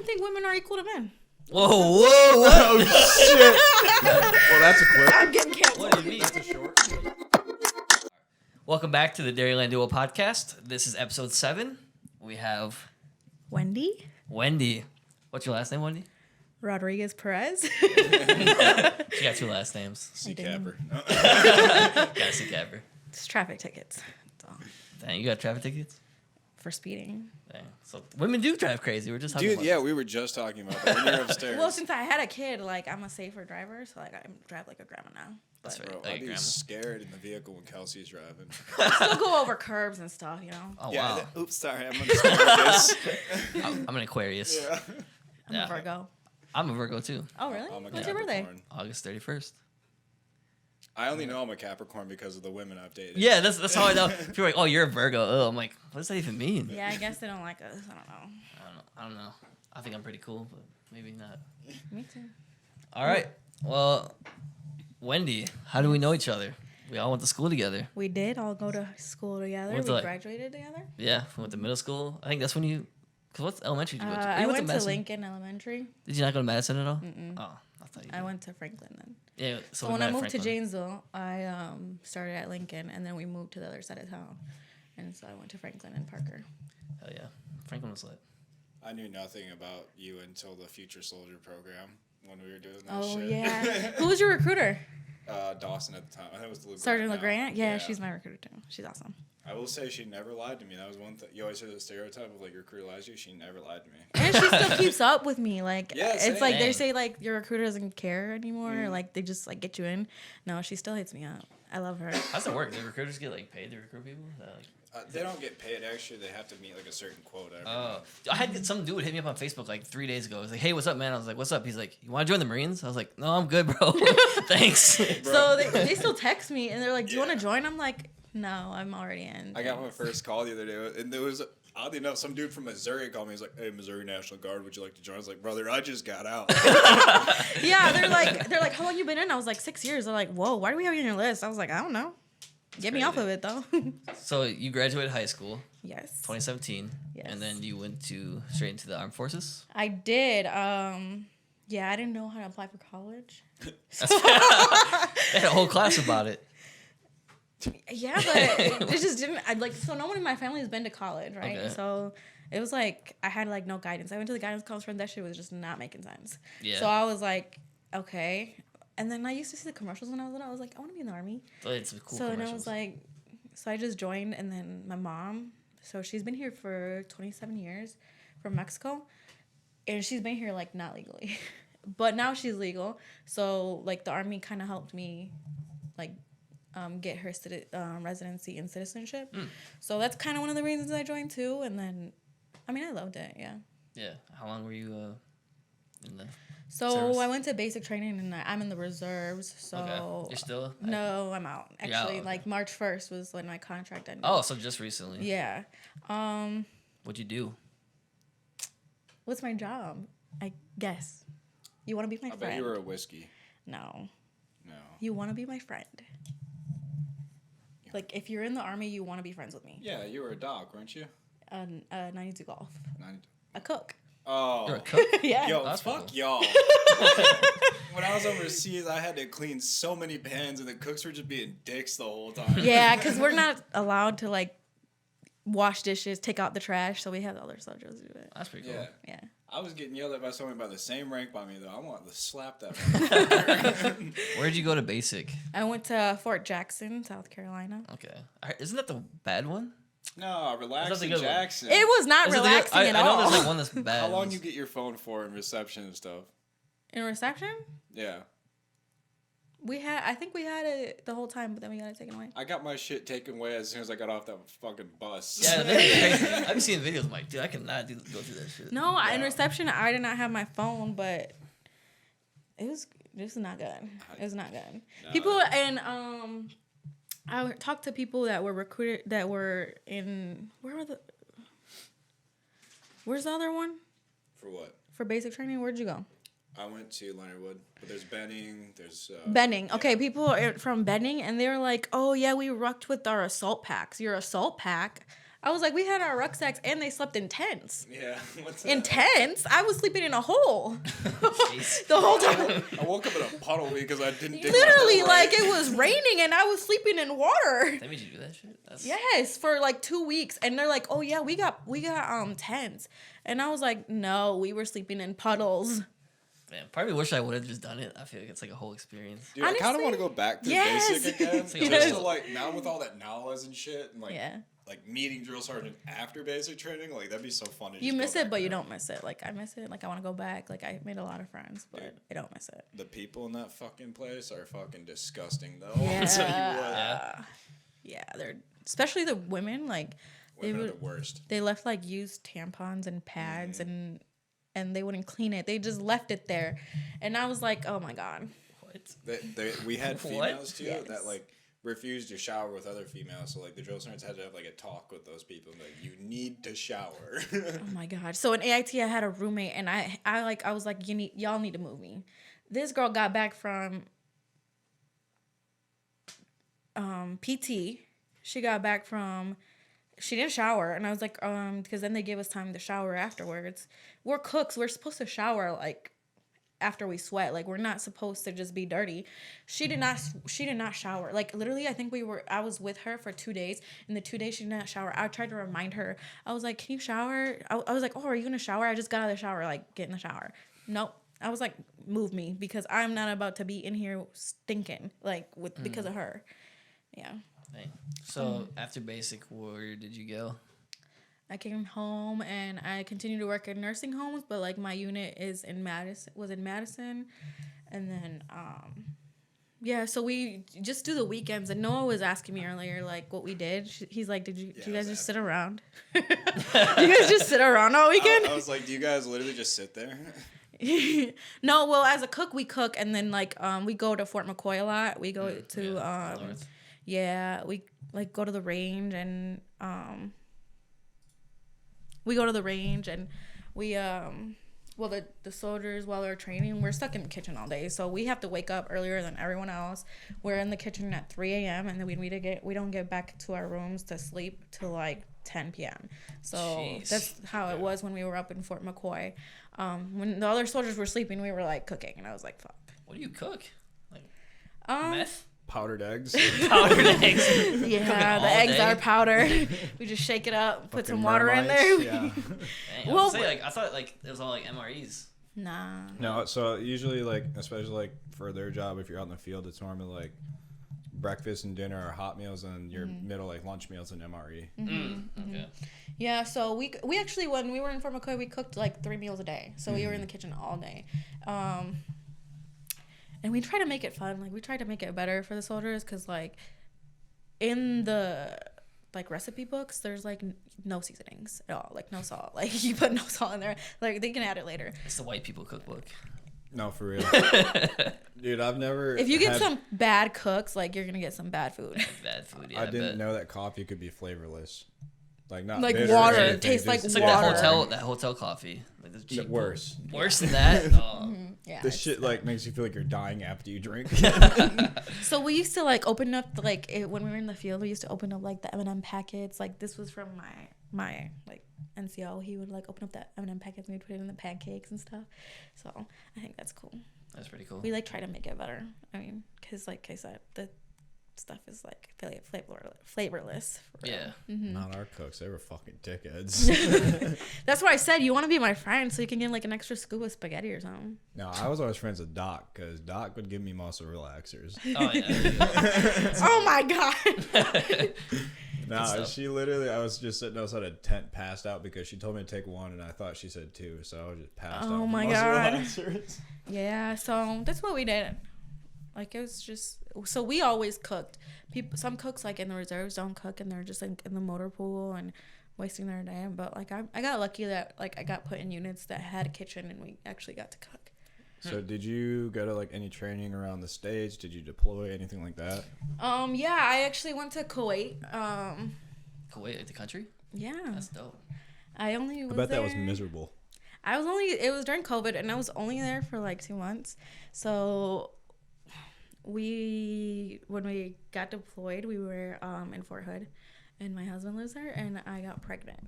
think women are equal to men. Whoa. Oh, shit. Well, that's a clip. I'm getting canceled. What do you mean? That's a short. Welcome back to the Dairyland Duo podcast. This is episode 7. We have Wendy What's your last name, Wendy? Rodriguez Perez. She got 2 last names. C Capper. Got C Capper. It's traffic tickets. That's all. Dang, you got traffic tickets? For speeding. Dang. So women do drive crazy. We're just talking about Yeah, this. we were just talking about that when you were upstairs. Well, since I had a kid, like, I'm a safer driver, so like I drive like a grandma now. But That's right. Bro, Like I'd be grandma. scared in the vehicle when Kelsey's driving. I still go over curbs and stuff, you know. Oh, Yeah, wow. oops, sorry, I'm gonna start this. I'm an Aquarius. Yeah. I'm a Virgo. I'm a Virgo, too. Oh, really? I'm a What's your birthday? Capricorn. August 31st. I only know I'm a Capricorn because of the women I've dated. Yeah, that's how I know. People are like, oh, you're a Virgo. Oh, I'm like, what does that even mean? Yeah, I guess they don't like us. I don't know. I don't know. I think I'm pretty cool, but maybe not. Me too. All right. Well, Wendy, how do we know each other? We all went to school together. We did all go to school together. Went We to, like- graduated together. Yeah, we went to middle school. I think that's when you. Cause what's elementary did you go to? You I went to Madison. Lincoln Elementary. Did you not go to Madison at all? Oh, I thought you did. I went to Franklin then. Yeah. So we when met I at moved to Franklin. Janesville, I started at Lincoln, and then we moved to the other side of town, and so I went to Franklin and Parker. Hell yeah, Franklin was lit. I knew nothing about you until the Future Soldier program when we were doing that Oh shit. yeah, who was your recruiter? Dawson at the time. I think it was LeGrant. Sergeant now. LeGrant. Yeah, she's my recruiter too. She's awesome. I will say she never lied to me. That was one thing. You always hear the stereotype of like your recruiter lies to you. She never lied to me. And she still keeps up with me. Like Yeah, it's same. like they Dang. say like your recruiter doesn't care anymore. Or, like they just like get you in. No, she still hits me up. I love her. How's that work? Do recruiters get like paid to recruit people? Is that, like, They don't get paid extra. They have to meet like a certain quota. Every oh, month. I had some dude hit me up on Facebook like 3 days ago. He was like, "Hey, what's up, man?" I was like, "What's up?" He's like, "You want to join the Marines?" I was like, "No, I'm good, bro. Thanks." Bro. So they still text me and they're like, "Do you want Yeah. to join?" I'm like, "No, I'm already in." I got my first call the other day, and there was, oddly enough, some dude from Missouri called me. He's like, "Hey, Missouri National Guard, would you like to join?" I was like, "Brother, I just got out." Yeah, they're like, "How long you been in?" I was like, 6 years. They're like, "Whoa, why do we have you on your list?" I was like, "I don't know. Get me off of it though." So you graduated high school, Yes, 2017, Yes. and then you went straight into the armed forces. I did. Yeah, I didn't know how to apply for college. They had a whole class about it. Yeah, but it just didn't. I like so no one in my family has been to college, right? Okay. So it was like I had like no guidance. I went to the guidance conference. That shit was just not making sense. Yeah. So I was like, okay. And then I used to see the commercials when I was little. I was like, I want to be in the army. So it's some cool So and I commercials. was like, so I just joined, and then my mom. So she's been here for 27 years, from Mexico, and she's been here like not legally, but now she's legal. So like the army kind of helped me, like, get her residency and citizenship. So that's kind of one of the reasons I joined too. And then, I mean, I loved it. Yeah. Yeah. How long were you in the So service? I went to basic training, and I'm in the reserves. So Okay. You're still no, I'm out. You're Actually, out, like March 1st was when my contract ended. Oh, so just recently. Yeah. What'd you do? What's my job? I guess. You want to be my I friend? bet you were a whiskey. No. No. You want to be my friend. Like, if you're in the army, you want to be friends with me. Yeah, you were a dog, weren't you? 92 golf. 90. A cook. Oh. You're a cook? Yeah. Yo, That's fuck cool. y'all. When I was overseas, I had to clean so many pans, and the cooks were just being dicks the whole time. Yeah, because we're not allowed to, like, wash dishes, take out the trash, so we have other soldiers do it. That's pretty cool. Yeah. Yeah. I was getting yelled at by someone by the same rank by me, though. I wanted to slap that motherfucker. Where'd you go to basic? I went to Fort Jackson, South Carolina. Okay. Isn't that the bad one? No, That's relax a in good one. Jackson. It was not Is it the- relaxing at I know all. there's like one that's bad. How long you get your phone for in reception and stuff? In reception, Yeah. I think we had it the whole time, but then we got it taken away. I got my shit taken away as soon as I got off that fucking bus. Yeah, they're crazy. I've been seeing videos. I'm like, dude, I cannot go through that shit. No, in reception, I did not have my phone, but it was not good. It was not good. No. People and I talked to people that were recruited that were in where's the other one For what? for basic training? Where'd you go? I went to Leonard Wood, but there's Benning, there's... Benning. Okay, people are from Benning, and they were like, "Oh yeah, we rucked with our assault packs. Your assault pack." I was like, we had our rucksacks and they slept in tents. Yeah. What's In that? tents? I was sleeping in a hole Jeez. the whole time. I woke up in a puddle because I didn't dig my Literally, hole like right. it was raining and I was sleeping in water. That made you do that shit? That's... Yes, for like 2 weeks. And they're like, oh yeah, we got tents. And I was like, no, we were sleeping in puddles. Man, probably wish I would have just done it. I feel like it's like a whole experience. Dude, I kind of Honestly, want to go back to yes. basic again. Yes. Just to like, now with all that knowledge and shit, and like, Yeah. like meeting drill sergeant after basic training, like that'd be so fun. To You just go miss back it, but you there. don't miss it. Like I miss it. Like I want to go back. Like I made a lot of friends, but Dude. I don't miss it. The people in that fucking place are fucking disgusting, though. Yeah. I'll tell you what. Yeah, they're especially the women. Like Women are would- the worst. they left like used tampons and pads and they wouldn't clean it. They just left it there, and I was like, oh my god. What? We had What? females too Yes. that like refused to shower with other females. So like the drill sergeants had to have like a talk with those people. Like, you need to shower. Oh my god. So in AIT I had a roommate and I was like, y'all need to move me. This girl got back from PT. She got back from she didn't shower and I was like, because then they gave us time to shower afterwards. We're cooks, we're supposed to shower like after we sweat. Like we're not supposed to just be dirty. She did not shower. Like literally I was with her for 2 days and the 2 days she did not shower. I tried to remind her. I was like, can you shower? I was like, oh, are you gonna shower? I just got out of the shower. Like, get in the shower. Nope. I was like, move me because I'm not about to be in here stinking like because of her. Yeah. Hey. So after basic, where did you go? I came home and I continued to work in nursing homes, but like my unit was in Madison, and then yeah. So we just do the weekends, and Noah was asking me earlier like what we did. He's like, do you guys just sit around? Do you guys just sit around all weekend? I was like, do you guys literally just sit there? No, well, as a cook, we cook, and then like we go to Fort McCoy a lot. We go to North. yeah, we like go to the range and we go to the range and we well the soldiers while they're training, we're stuck in the kitchen all day, so we have to wake up earlier than everyone else. We're in the kitchen at 3 a.m. and then we don't get back to our rooms to sleep till like 10 p.m. So Jeez. that's how it was when we were up in Fort McCoy. When the other soldiers were sleeping, we were like cooking, and I was like, fuck. What do you cook? Like Um, meth? Powdered eggs. Powdered eggs. Yeah, all the eggs day? are powdered. We just shake it up, put some water in there. Marmites, yeah. Dang, Well, I thought like it was all like MREs. Nah. No, so usually like, especially like for their job, if you're out in the field, it's normally like breakfast and dinner are hot meals, and your middle like lunch meals and MRE. Okay. Yeah, so we actually, when we were in Fort McCoy, we cooked like 3 meals a day. So we were in the kitchen all day. And we try to make it fun. Like we try to make it better for the soldiers, because like in the like recipe books, there's like no seasonings at all, like no salt. Like you put no salt in there. Like they can add it later. It's the white people cookbook. No, for real. Dude, I've never. If you get had- some bad cooks, like you're gonna get some bad food. Bad food. Yeah, I didn't bet. know that coffee could be flavorless. Like not Like bitter or water. It anything, tastes like It's just- like water. that hotel coffee. Like the cheap Worse. Worse than that. Oh. Yeah. This it's- shit like makes you feel like you're dying after you drink. So we used to like open up when we were in the field, we used to open up like the M&M packets. Like this was from my like NCO. He would like open up that M&M packets and we'd put it in the pancakes and stuff. So I think that's cool. That's pretty cool. We like try to make it better. I mean, because like I said, the stuff is like flavorless. For real. Yeah. Not our cooks. They were fucking dickheads. That's why I said you want to be my friend so you can get like an extra scoop of spaghetti or something. No, I was always friends with Doc, because Doc would give me muscle relaxers. Oh yeah. Oh my god. No, stuff. she literally, I was just sitting outside a tent passed out because she told me to take one and I thought she said 2. So I was just passed out. Oh from my muscle God. relaxers. Yeah, so that's what we did. Like it was just, so we always cooked. Some cooks like in the reserves don't cook and they're just like in the motor pool and wasting their day. But like I got lucky that like I got put in units that had a kitchen and we actually got to cook. So did you go to like any training around the States? Did you deploy, anything like that? Yeah, I actually went to Kuwait. Kuwait, like the country. Yeah, That's dope. I only was I bet there. that was miserable. It was during COVID and I was only there for like 2 months. So when we got deployed, we were in Fort Hood, and my husband lives there, and I got pregnant.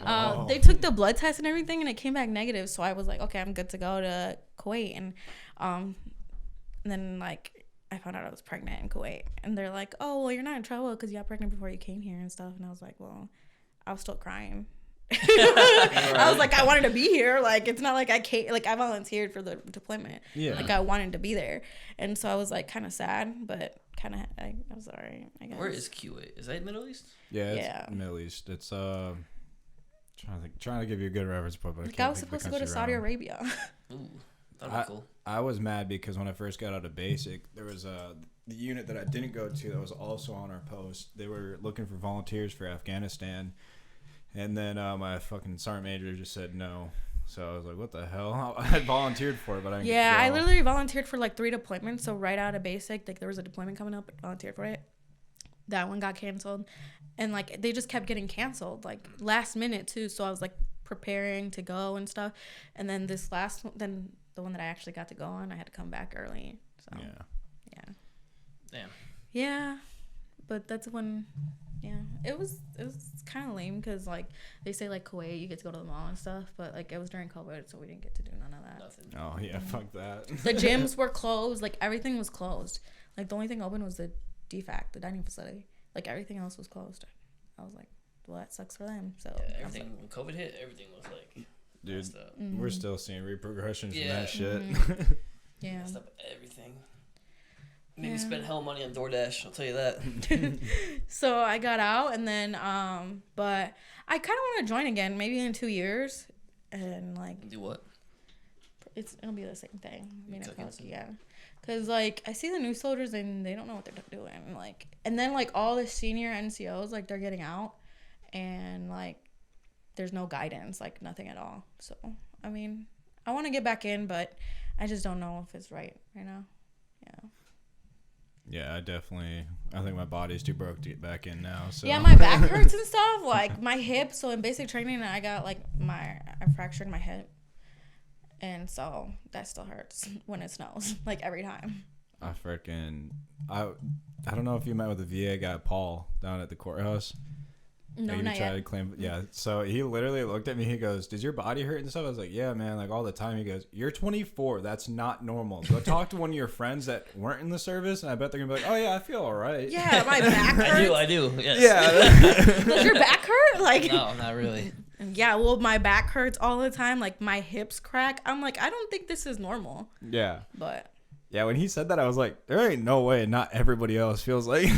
Oh. They took the blood test and everything, and it came back negative. So I was like, okay, I'm good to go to Kuwait. And then like I found out I was pregnant in Kuwait, and they're like, oh well, you're not in trouble because you got pregnant before you came here and stuff. And I was like, well, I was still crying. I was like, I wanted to be here. Like, it's not like I came, like I volunteered for the deployment. Yeah. Like I wanted to be there, and so I was like kind of sad, but kind of I was alright, I guess. Where is Kuwait? Is that Middle East? Yeah, it's Yeah. Middle East. It's trying to give you a good reference point, but Like I was supposed to go to Saudi Arabia. Ooh, that'd be cool. I was mad because when I first got out of basic, there was the unit that I didn't go to that was also on our post. They were looking for volunteers for Afghanistan, and then my fucking sergeant major just said no. So I was like, what the hell? I had volunteered for it, but I didn't get to go. I literally volunteered for like 3 deployments. So right out of basic, like there was a deployment coming up, I volunteered for it. That one got canceled, and like they just kept getting canceled like last minute too. So I was like preparing to go and stuff, and then this last one, then the one that I actually got to go on, I had to come back early. So yeah. Damn. Yeah, but that's when, it was kind of lame because like they say like Kuwait, you get to go to the mall and stuff, but like it was during COVID, so we didn't get to do none of that. Nothing. Oh yeah, fuck that. The gyms were closed, like everything was closed. Like the only thing open was the DFAC, the dining facility. Like everything else was closed. I was like, well, that sucks for them. So Yeah, everything when COVID hit, everything was like Dude, messed up. we're still seeing repercussions from Yeah. that shit. Yeah. Messed up everything. Made me spend hell money on DoorDash. I'll tell you that. So I got out, and then but I kind of want to join again, maybe in 2 years, and like Do what? it'll be the same thing. I mean, Cooking yeah, because like I see the new soldiers and they don't know what they're doing, like, and then like all the senior NCOs, like they're getting out, and like there's no guidance, like nothing at all. So I mean, I want to get back in, but I just don't know if it's right now. Yeah. Yeah, I think my body's too broke to get back in now. So Yeah, my back hurts and stuff, like my hip. So in basic training, I got like I fractured my hip, and so that still hurts when it snows, like every time. I don't know if you met with the VA guy Paul down at the courthouse. No, Like, not tried yet. to claim, yeah. So he literally looked at me. He goes, "Does your body hurt and stuff?" I was like, "Yeah, man, like all the time." He goes, "You're 24. That's not normal. Go talk to one of your friends that weren't in the service, and I bet they're gonna be like, oh yeah, I feel all right." Yeah, my back hurts. I do. Yes. Yeah. Does your back hurt? Like, No, not really. yeah, well, my back hurts all the time. Like my hips crack. I'm like, I don't think this is normal. Yeah. But Yeah. When he said that, I was like, there ain't no way. Not everybody else feels like.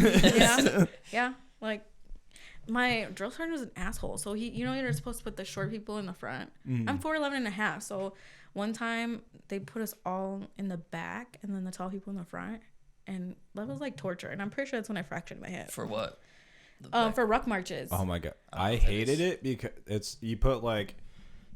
yeah, like. My drill sergeant was an asshole. So you're supposed to put the short people in the front. I'm 4'11" and a half. So one time they put us all in the back and then the tall people in the front, and that was like torture. And I'm pretty sure that's when I fractured my hip. For what? For ruck marches. Oh my god, I hated it because you put like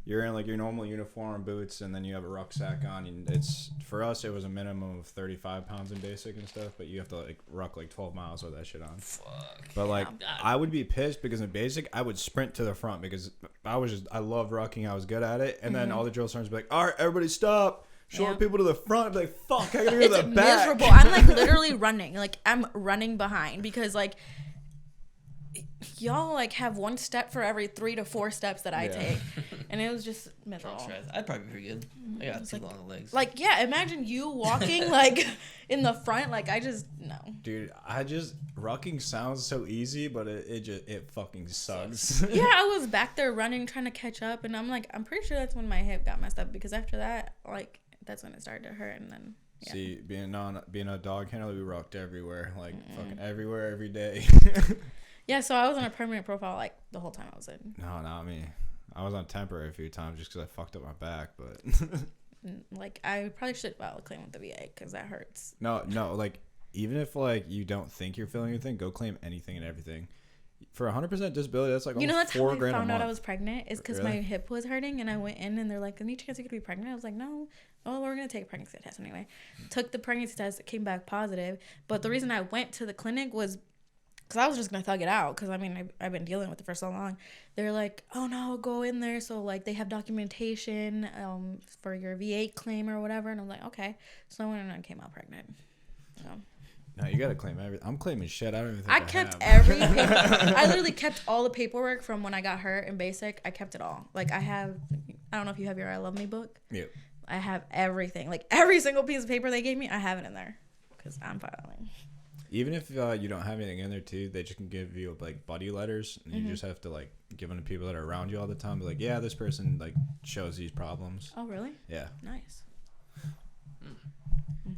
you're in like your normal uniform, boots, and then you have a rucksack on. And it's for us, it was a minimum of 35 pounds in basic and stuff, but you have to like ruck like 12 miles with that shit on. Fuck. But like I would be pissed because in basic I would sprint to the front because I loved rucking. I was good at it, and then all the drill sergeants would be like, all right, everybody stop. Short people to the front. I'd be like, fuck, I gotta go to the back. Miserable. I'm like literally running. Like I'm running behind because like y'all like have one step for every 3 to 4 steps that I take, and it was just miserable. I'd probably be pretty good. I got too long legs. Like, yeah, imagine you walking like in the front. Like I just no. Dude, rucking sounds so easy, but it fucking sucks. Yeah, I was back there running, trying to catch up, and I'm like, I'm pretty sure that's when my hip got messed up because after that, like, that's when it started to hurt, and then. Yeah. See, being a dog handler, we rocked everywhere, like fucking everywhere, every day. Yeah, so I was on a permanent profile like the whole time I was in. No, not me. I was on temporary a few times just because I fucked up my back, but Like I probably should file a claim with the VA because that hurts. no, like even if like you don't think you're feeling anything, go claim anything and everything. For 100% disability, that's like almost That's how I $4,000 found out I month. was pregnant is because my hip was hurting and I went in and they're like, any chance you could be pregnant? I was like, no. Oh, we're going to take a pregnancy test anyway. Took the pregnancy test. It came back positive. But the reason I went to the clinic was because I was just going to thug it out because, I mean, I've been dealing with it for so long. They're like, oh, no, go in there. So, like, they have documentation for your VA claim or whatever. And I'm like, okay. So I went in and came out pregnant. So. No, you gotta claim everything. I'm claiming shit. I don't even think I kept every paper. I literally kept all the paperwork from when I got hurt in basic. I kept it all. Like I don't know if you have your I Love Me book. Yep. I have everything. Like every single piece of paper they gave me, I have it in there because I'm filing. Even if you don't have anything in there too, they just can give you like buddy letters, and you just have to like give them to people that are around you all the time. Be like, yeah, this person like shows these problems. Oh really? Yeah. Nice.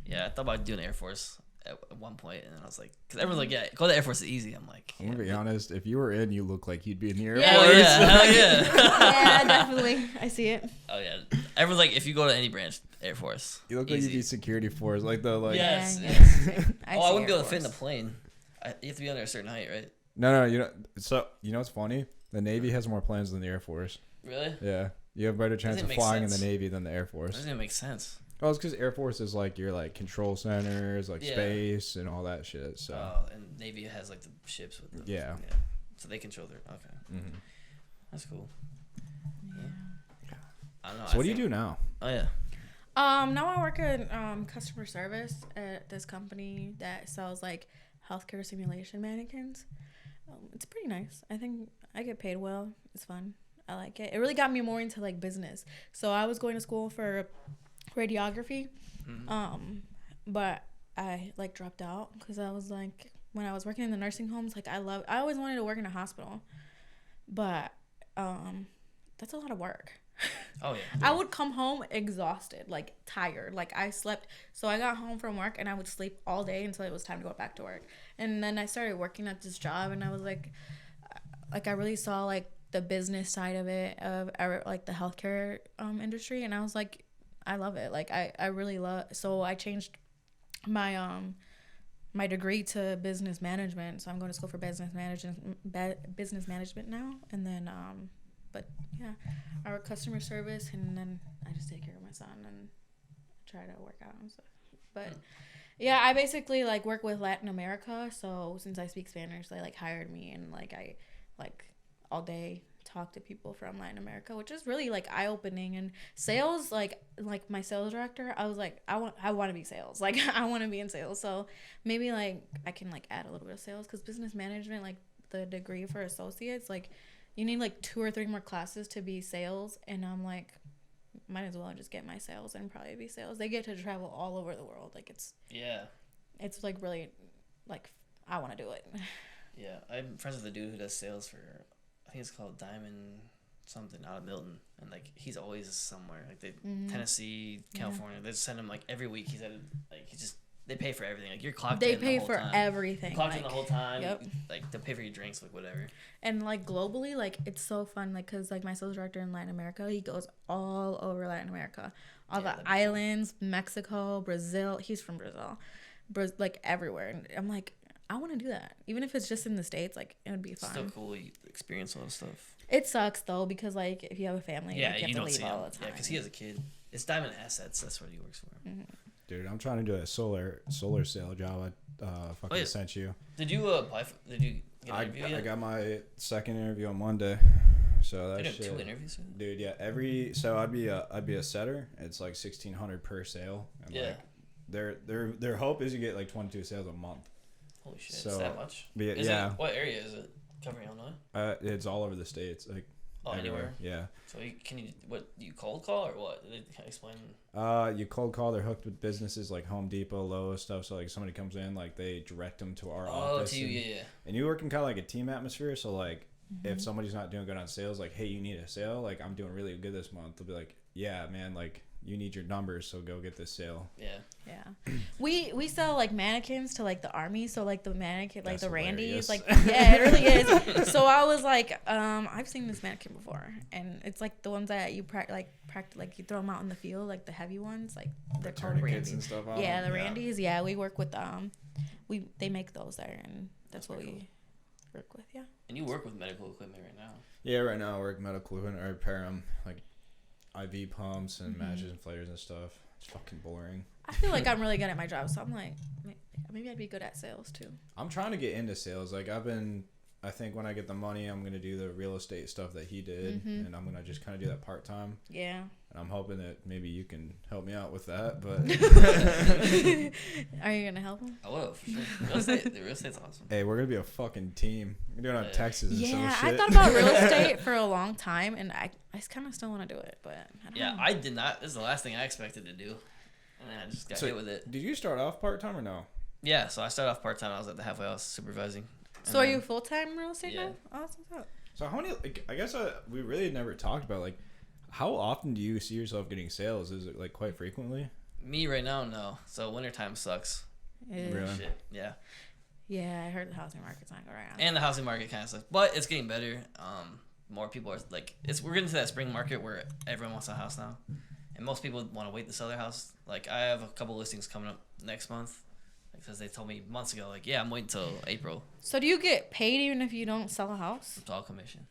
Yeah, I thought about doing Air Force at one point, and I was like, because everyone's like, yeah, go to Air Force is easy. I'm like, I'm gonna be honest. If you were in, you look like you'd be in the Air Yeah. Force. Oh yeah, hell yeah. Yeah, definitely. I see it. Oh yeah, everyone's like, if you go to any branch, Air Force. You look like easy. you'd be security force, like the like. Yes. Yeah, yes. I Oh, I see wouldn't be Air able to fit in the Force. plane. You have to be under a certain height, right? No, you know. So you know what's funny? The Navy has more planes than the Air Force. Really? Yeah, you have a better chance Doesn't of make flying in sense. the Navy than the Air That Force. doesn't even make sense. Oh, it's because Air Force is like your like control centers, like Yeah. space and all that shit. So And Navy has like the ships with them. Yeah. So they control their. Okay, mhm. that's cool. I don't know. So what do you do now? Oh yeah. Now I work in customer service at this company that sells like healthcare simulation mannequins. It's pretty nice. I think I get paid well. It's fun. I like it. It really got me more into like business. So I was going to school for radiography, but I like dropped out because I was like, when I was working in the nursing homes, like I always wanted to work in a hospital, but that's a lot of work. Oh yeah. I would come home exhausted, like tired. Like I slept. So I got home from work and I would sleep all day until it was time to go back to work. And then I started working at this job and I was like I really saw like the business side of it, of like the healthcare industry. And I was like, I love it. Like I really love. So I changed my my degree to business management. So I'm going to school for business management now. And then but yeah, I work customer service, and then I just take care of my son and try to work out and stuff. But yeah, I basically like work with Latin America. So since I speak Spanish, they like hired me, and like I like all day talk to people from Latin America, which is really like eye opening. And sales, like my sales director, I was like, I want to be sales. Like I want to be in sales. So maybe like I can like add a little bit of sales, because business management, like the degree for associates, like you need like 2 or 3 more classes to be sales. And I'm like, might as well just get my sales and probably be sales. They get to travel all over the world. Like it's like really like I want to do it. Yeah, I'm friends with a dude who does sales for, I think it's called Diamond something, out of Milton, and like he's always somewhere, like Tennessee, California. They send him like every week. He's at like they pay for everything. Like you're clocked in the whole time. Everything. You're clocked like, in the whole time. Yep. Like they pay for your drinks, like whatever. And like globally, like it's so fun, like because like my sales director in Latin America, he goes all over Latin America, all the islands, Mexico, Brazil. He's from Brazil, like everywhere. And I'm like, I want to do that, even if it's just in the States. Like it would be fun. Still cool. You experience all this stuff. It sucks though, because like if you have a family, like, you have to don't leave see him. all the time. Yeah, because he has a kid. It's Diamond Assets. That's what he works for. Mm-hmm. Dude, I'm trying to do a solar sale job. I fucking sent you. Did you apply for? Did you get an interview yet? I got my second interview on Monday. So They that's did 2 interviews. Dude, yeah. I'd be a setter. It's like $1,600 per sale. And like their hope is you get like 22 sales a month. Holy shit! So, it's that much. Yeah. What area is it? Covering Illinois? It's all over the states. Like anywhere. Yeah. So you cold call or what? Did they explain? You cold call. They're hooked with businesses like Home Depot, Lowe's, stuff. So like somebody comes in, like they direct them to our office. To you, yeah. And you work in kind of like a team atmosphere. So like if somebody's not doing good on sales, like, hey, you need a sale. Like I'm doing really good this month. They'll be like, yeah, man, like you need your numbers, so go get this sale. Yeah. We sell like mannequins to like the army, so like the mannequin, like That's the Randys, hilarious. like yeah, it really is. So I was like, I've seen this mannequin before, and it's like the ones that you practice, like you throw them out in the field, like the heavy ones, like they're called Tourniquets Randys. and stuff. Yeah, the Randys. Yeah, we work with they make those there, and that's what we work with. Yeah. And you work with medical equipment right now. Yeah, right now I work medical equipment. I repair them, like IV pumps and matches and flares and stuff. It's fucking boring. I feel like I'm really good at my job, so I'm like, maybe I'd be good at sales too. I'm trying to get into sales. Like I think when I get the money, I'm gonna do the real estate stuff that he did, and I'm gonna just kind of do that part time. Yeah. And I'm hoping that maybe you can help me out with that. But Are you gonna help him? I will for sure. The real estate's awesome. hey, we're gonna be a fucking team. We're doing it on Yeah. Texas and some Yeah, shit. I thought about real estate for a long time, and I kind of still want to do it, but I don't know. I did not. This is the last thing I expected to do, and then I just got hit with it. Did you start off part time or no? Yeah, so I started off part time. I was at the halfway house supervising. So are you full time real estate Yeah. now? Oh, that's what's up. So how many? Like, I guess we really never talked about like how often do you see yourself getting sales? Is it like quite frequently? Me right now, no. So wintertime sucks. Really? Shit. Yeah. Yeah, I heard the housing market's not going around. And the housing market kind of sucks, but it's getting better. More people are like, we're getting to that spring market where everyone wants a house now, and most people want to wait to sell their house. Like I have a couple listings coming up next month, because they told me months ago, like, yeah, I'm waiting till April. So do you get paid even if you don't sell a house? It's all commission.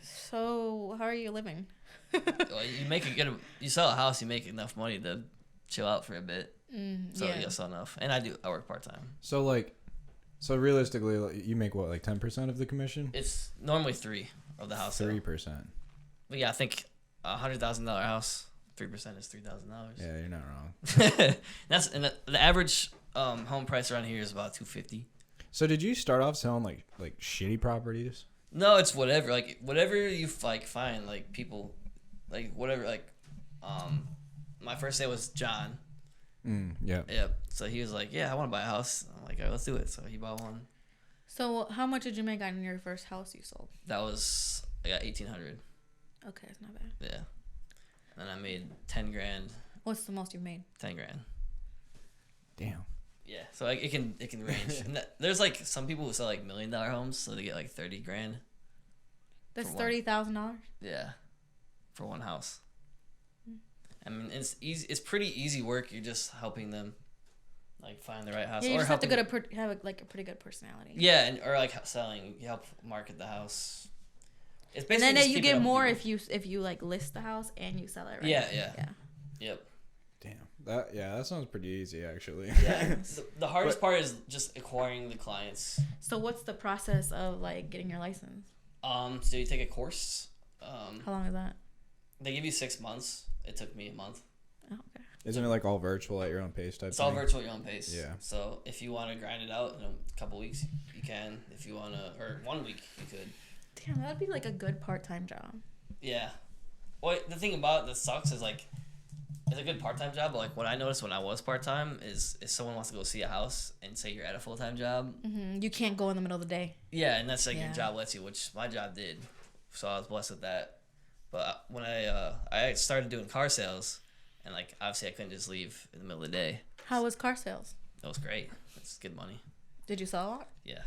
So how are you living? Well, you sell a house, you make enough money to chill out for a bit. So yeah. you sell enough, and I work part time. So realistically, like, you make what, like 10% of the commission? It's normally 3 of the house. 3%. But yeah, I think $100,000 house, 3% is $3,000. Yeah, you're not wrong. And the average home price around here is about $250,000. So did you start off selling like shitty properties? No, it's whatever. Like whatever you like find, like people, like whatever. Like, my first day was John. Yeah. Yep. So he was like, "Yeah, I want to buy a house." I'm like, "All right, let's do it." So he bought one. So how much did you make on your first house you sold? I got $1,800. Okay, it's not bad. Yeah. And I made $10,000. What's the most you've made? $10,000. Damn. Yeah. So like, it can range. And there's like some people who sell like $1 million homes, so they get like $30,000. That's For one. $30,000. Yeah. For one house. I mean, it's easy. It's pretty easy work. You're just helping them, like, find the right house. Yeah, you or just have to helping- have a pretty good personality. Yeah, or like selling. You help market the house. It's And basically then just you keeping get up more with people. if you like list the house and you sell it, right? Yeah. Yep. Damn. That sounds pretty easy actually. Yeah. The hardest part is just acquiring the clients. So what's the process of like getting your license? So you take a course. How long is that? They give you 6 months. It took me a month. Oh, okay. Isn't it like all virtual at your own pace type It's thing? all virtual at your own pace. Yeah. So if you want to grind it out in a couple weeks, you can. If you want to, or 1 week, you could. Damn, that'd be like a good part-time job. Yeah. Well, the thing about it that sucks is like, it's a good part-time job, but like what I noticed when I was part-time is if someone wants to go see a house and say you're at a full-time job. Mm-hmm. You can't go in the middle of the day. Yeah, and that's like Yeah. your job lets you, which my job did. So I was blessed with that. But when I started doing car sales, and like obviously I couldn't just leave in the middle of the day. How was car sales? It was great. It's good money. Did you sell a lot? Yeah.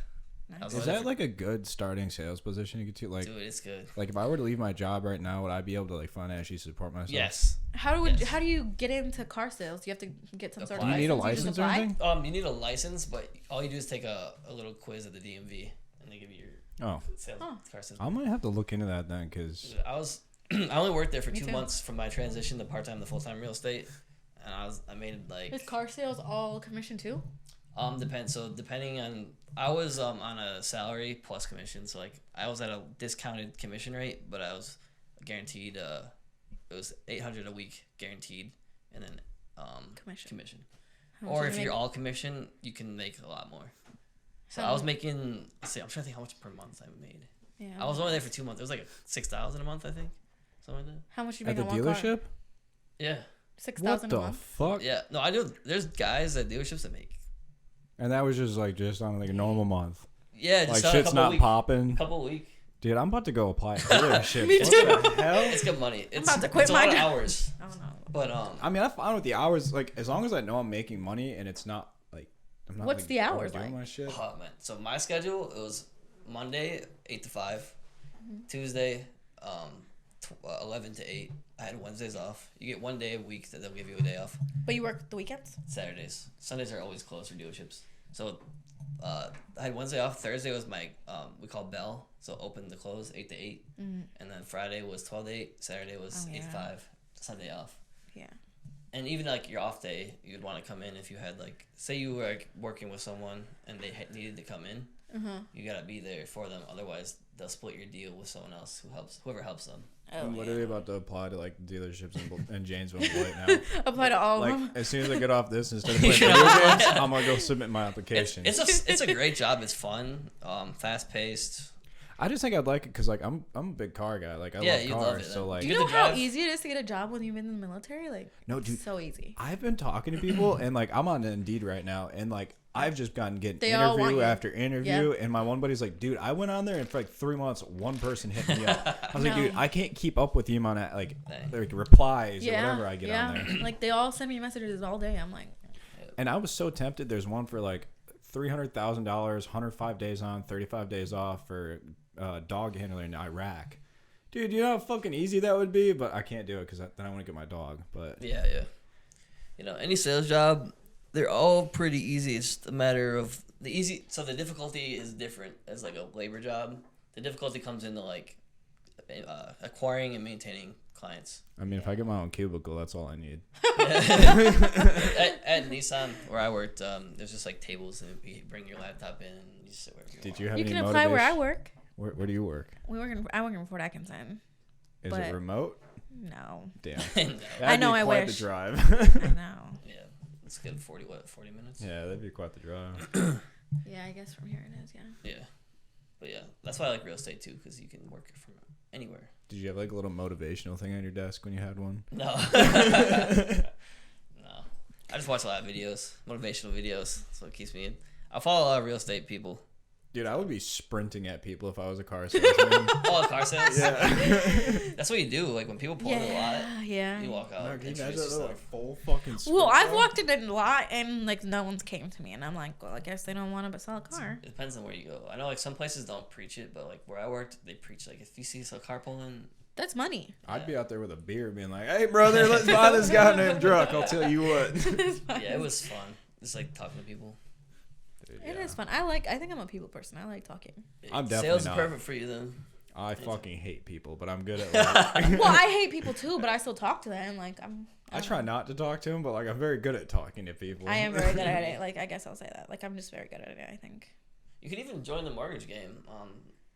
Nice. I was Is only that for- like a good starting sales position you get to? Like, Dude, it's good. like if I were to leave my job right now, would I be able to like financially support myself? Yes. How Yes. do you get into car sales? Do you have to get some sort of Apply. Do you need a license? license just or apply? anything? You need a license, but all you do is take a little quiz at the DMV, and they give you your Oh, sales, Huh. car sales. I might have to look into that then, cause I only worked there for Me 2 too. months from my transition to part-time to full-time real estate, and I made like Is car sales all commission too? depending on, I was on a salary plus commission, so like I was at a discounted commission rate, but I was guaranteed it was $800 a week guaranteed, and then commission. How much Or did if you you're make? all commission, you can make a lot more. So How I was much? making, let's see, I'm trying to think how much per month I made. Yeah. I was only there for 2 months. It was like $6,000 a month, I think, something like that. How much you at make the on one car? dealership. Yeah, What $6,000 a the month. fuck? yeah. No, I do. There's guys at dealerships that make. And that was just on like a normal month. Yeah, just Like a shit's couple not week, popping. couple week. Dude, I'm about to go apply for dealership. Me What too. the hell? It's good money. It's about to quit it's a my lot of job. hours, I don't know. but I mean, I'm fine with the hours. Like, as long as I know I'm making money and it's not like I'm not. What's like, the hours overdoing like? my shit. oh man. So my schedule, it was Monday 8 to 5, Tuesday 11 to 8. I had Wednesdays off. You get 1 day a week that they'll give you a day off. But you work the weekends? Saturdays, Sundays are always closed for dealerships. So I had Wednesday off. Thursday was my we call bell, so open to close 8 to 8, and then Friday was 12 to 8. Saturday was 8 to 5. Sunday off. Yeah. And even like your off day, you'd want to come in if you had like, say you were like working with someone and they needed to come in. You gotta be there for them. Otherwise, they'll split your deal with someone else whoever helps them. I'm literally about to apply to like dealerships in Janesville right now. Apply to all like, of them. as soon as I get off this, instead of playing video games, I'm gonna go submit my application. It's a great job. It's fun, fast paced. I just think I'd like it because like I'm a big car guy. Like I love cars, love it, so like Do you know how easy it is to get a job when you've been in the military? Like, no, dude, so easy. I've been talking to people and like I'm on Indeed right now, and like I've just getting They all want interview you. after interview, and my one buddy's like, dude, I went on there and for like 3 months, one person hit me up. I was like, dude, I can't keep up with the amount of like replies or whatever I get on there. Like they all send me messages all day. I'm like, and I was so tempted. There's one for like $300,000, 105 days on, 35 days off for dog handler in Iraq. Dude, you know how fucking easy that would be? But I can't do it because then I want to get my dog. But yeah. You know, any sales job, they're all pretty easy. It's just a matter of so the difficulty is different as like a labor job. The difficulty comes into like acquiring and maintaining clients. I mean, if I get my own cubicle, that's all I need. At Nissan, where I worked, there's just like tables and you bring your laptop in and you just sit wherever you want. Did you have you any can apply where I motivation? work. Where do you work? I work in Fort Atkinson. Is it remote? No. Damn. No. I know. I quite wish. the drive. I know. Yeah, it's good. 40 minutes? Yeah, that'd be quite the drive. Yeah, I guess from here it is. Yeah. Yeah, but yeah, that's why I like real estate too, because you can work it from anywhere. Did you have like a little motivational thing on your desk when you had one? No. No. I just watch a lot of videos, motivational videos. So it keeps me in. I follow a lot of real estate people. Dude, I would be sprinting at people if I was a car salesman. Oh, car sales? Yeah. That's what you do. Like when people pull in a lot, Yeah. you walk out. No, can you introduce imagine that yourself. like full fucking sprint? Well, I've walked in a lot and like no one's came to me, and I'm like, well, I guess they don't want to sell a car. It depends on where you go. I know like some places don't preach it, but like where I worked, they preach like if you see a car pulling. That's money. I'd be out there with a beer being like, hey, brother, let's buy this guy named Druck. I'll tell you what. Yeah, it was fun. Just like talking to people. Dude, It is fun. I think I'm a people person. I like talking. I'm definitely Sales not. is perfect for you then. I fucking hate people, but I'm good at like... Well, I hate people too, but I still talk to them. Like I try not to talk to them, but like I'm very good at talking to people. I am very good at it. Like I guess I'll say that. Like I'm just very good at it. I think. You could even join the mortgage game.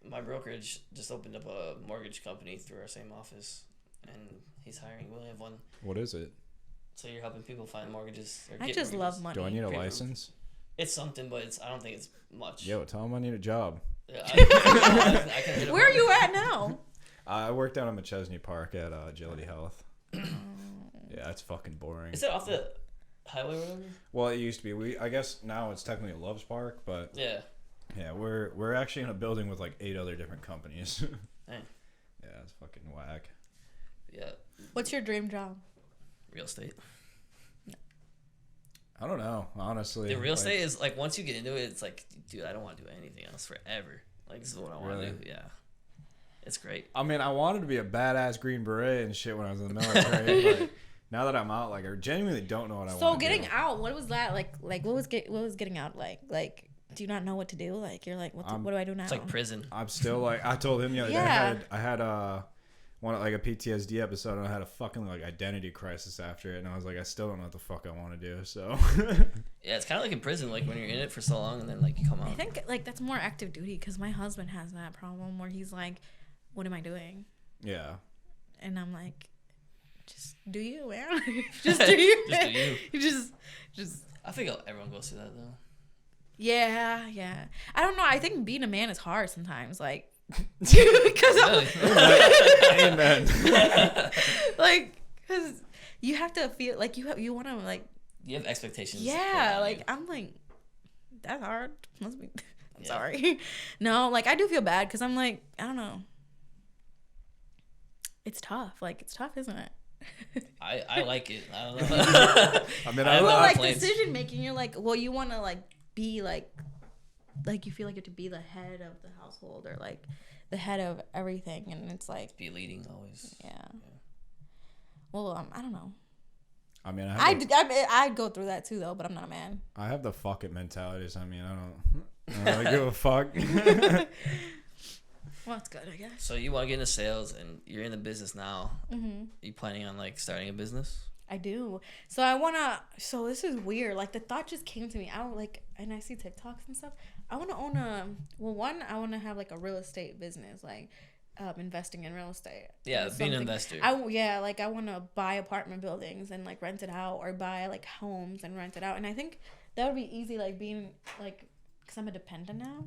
My brokerage just opened up a mortgage company through our same office, and he's hiring. We only have one. What is it? So you're helping people find mortgages. Or I get just mortgages. love money. Do I need a Premium. license? It's something, but I don't think it's much. Yo, tell them I need a job. Yeah, I can hit Where are up- you at now? I work down in McChesney Park at Agility Health. Yeah, it's fucking boring. Is it off the highway or whatever? Well, it used to be. I guess now it's technically Loves Park, but Yeah. yeah, we're actually in a building with like 8 other different companies. Dang. Yeah, it's fucking whack. Yeah. What's your dream job? Real estate. I don't know, honestly. The real Like, estate is like once you get into it, it's like, dude, I don't want to do anything else forever. Like this is what I want to Really? do. Yeah. It's great. I mean, I wanted to be a badass Green Beret and shit when I was in the military, but now that I'm out, like, I genuinely don't know what I want to do. So getting out, what was that like? Like what was getting out like? Like do you not know what to do? Like you're like, what do I do now? It's like prison. I'm still like, I told him the other day, Yeah. I had one like a PTSD episode, and I had a fucking like identity crisis after it, and I was like, I still don't know what the fuck I want to do. So Yeah, it's kind of like in prison, like when you're in it for so long and then like you come out. I think like that's more active duty because my husband has that problem where he's like, what am I doing? yeah. And I'm like, just do you, man. Just do you. Just do you. You just. I think everyone goes through that though. Yeah. I don't know. I think being a man is hard sometimes. Like, because Amen. like, because you have to feel like you want to like. You have expectations. Yeah, like I'm like, that's hard. Must be. I'm Yeah. sorry. No, like I do feel bad because I'm like, I don't know. It's tough. Like it's tough, isn't it? I like it. I don't know. I mean, I Well, love like planes. decision making, you're like, well, you want to like be like you feel like you have to be the head of the household or like the head of everything, and it's like, Be leading always. yeah. Well, I don't know. I mean, I'd go through that too, though, but I'm not a man. I have the fuck it mentality. So I mean, I don't really give a fuck. Well, that's good, I guess. So you want to get into sales and you're in the business now. Mm-hmm. You planning on like starting a business? I do. So I wanna. So this is weird. Like the thought just came to me. I don't like, and I see TikToks and stuff. I want to own a. Well, one, I want to have like a real estate business. Like, investing in real estate. Yeah, It's being an something- investor. I want to buy apartment buildings and like rent it out, or buy like homes and rent it out. And I think that would be easy, like being like, because I'm a dependent now.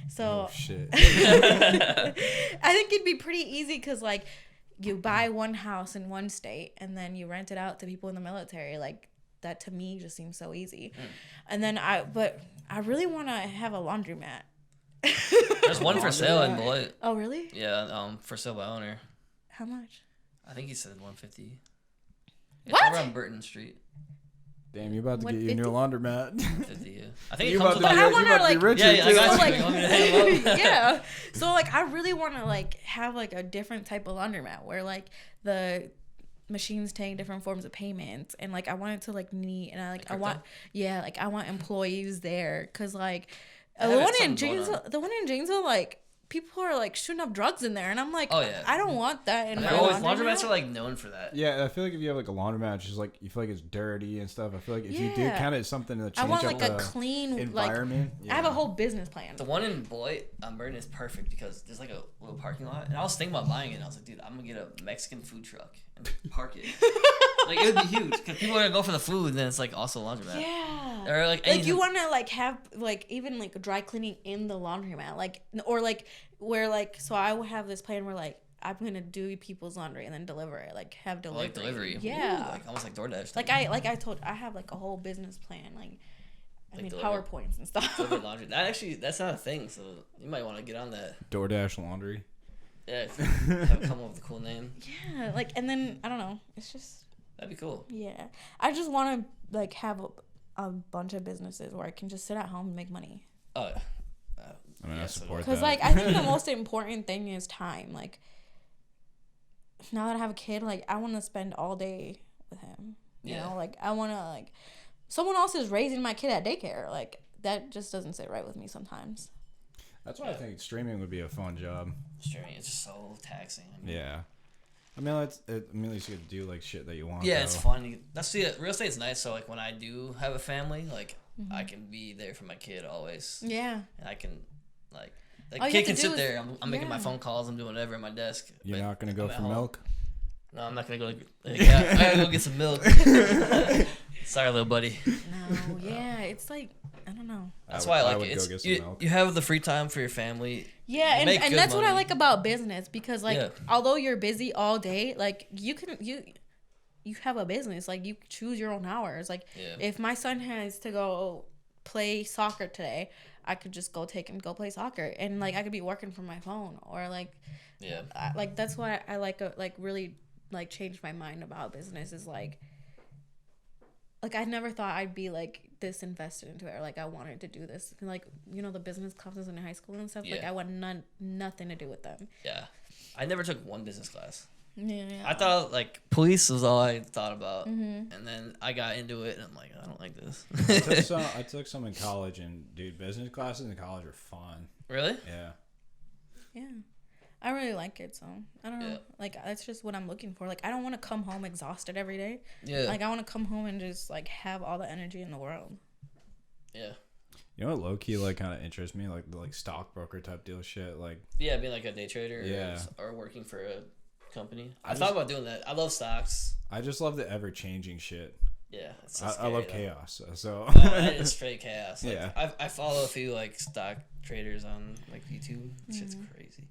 So Oh shit. I think it'd be pretty easy because like you buy one house in one state and then you rent it out to people in the military. Like that to me just seems so easy. And then I really want to have a laundromat. There's one for sale in Beloit. Oh really? Yeah, for sale by owner. How much? I think he said 150. It's What? over on Burton Street. Damn, you about to get you a new 150? laundromat. 50, yeah. I think it You comes about with to But I be, wanna, you about to like- be richer Yeah, I too. got So, you. like, You want me to hang 'em up? yeah. So like I really want to like have like a different type of laundromat where like the machines take different forms of payments, and like I want it to like neat, and Like I want employees there, because like I the have one in something going Janesville, like people are like shooting up drugs in there, and I'm like, Oh, yeah. I don't want that in my Laundromats are laundromat. like known for that. Yeah, I feel like if you have like a laundromat, it's just like you feel like it's dirty and stuff. I feel like if you do Yeah. kind of something to I change want up like a the clean environment. I have a whole business plan. The one in Beloit on Burton is perfect because there's like a little parking lot, and I was thinking about buying it. And I was like, dude, I'm gonna get a Mexican food truck and park it. Like it would be huge because people are gonna go for the food, and then it's like also a laundromat. Yeah. Or like Like anything. you want to like have like even like dry cleaning in the laundromat, like, or like where like, so I would have this plan where like I'm gonna do people's laundry and then deliver it, like have delivery. like delivery. Yeah. Ooh, like almost like DoorDash. Like I told, I have like a whole business plan, like I Like mean deliver- PowerPoints and stuff. Delivered laundry. That's not a thing. So you might want to get on that. DoorDash laundry. Yeah, if you have come up with a cool name. Yeah, like, and then I don't know, it's just, That'd be cool. yeah, I just want to like have a bunch of businesses where I can just sit at home and make money. Oh, yeah. I mean, I so support Because that. like I think the most important thing is time. Like now that I have a kid, like I want to spend all day with him. You Yeah. know, like I want to like someone else is raising my kid at daycare. Like that just doesn't sit right with me sometimes. That's why I think streaming would be a fun job. Streaming is just so taxing. I mean, Yeah. I mean, at least you get to do like shit that you want. Yeah, though. it's fun. That's the real estate's nice. So like when I do have a family, like I can be there for my kid always, Yeah. and I can like the All you kid have to can do sit is- there. I'm making my yeah. phone calls. I'm doing whatever at my desk. You're but not gonna go I'm at for home. milk. No, I'm not gonna go. Yeah, I gotta go get some milk. Sorry, little buddy. No. Yeah. It's like I don't know. That's why I like would it. go It's, get some you, milk. you have the free time for your family. Yeah, You and, make and good that's what I money. like about business, because like Yeah. although you're busy all day, like you have a business, like you choose your own hours. Like Yeah. if my son has to go play soccer today, I could just go take him to go play soccer, and like I could be working from my phone, or like Yeah. like that's why I like really like changed my mind about business, is like I never thought I'd be like this invested into it, or like I wanted to do this, and like you know the business classes in high school and stuff, like Yeah. I want nothing to do with them. Yeah. I never took one business class. Yeah. I thought like police was all I thought about, Mm-hmm. and then I got into it, and I'm like, I don't like this. I took some in college, and dude, business classes in college are fun. Really? Yeah. Yeah. I really like it, so I don't know. Yeah. Like that's just what I'm looking for. Like I don't want to come home exhausted every day. Yeah. Like I want to come home and just like have all the energy in the world. Yeah. You know what low key like kind of interests me, like the like stockbroker type deal shit. Like Yeah, being like a day trader. Yeah. Or working for a company. I I thought about doing that. I love stocks. I just love the ever changing shit. Yeah. It's so I love scary, though. chaos. So Oh, that is straight chaos. Like, Yeah. I follow a few like stock traders on like YouTube. Shit's crazy.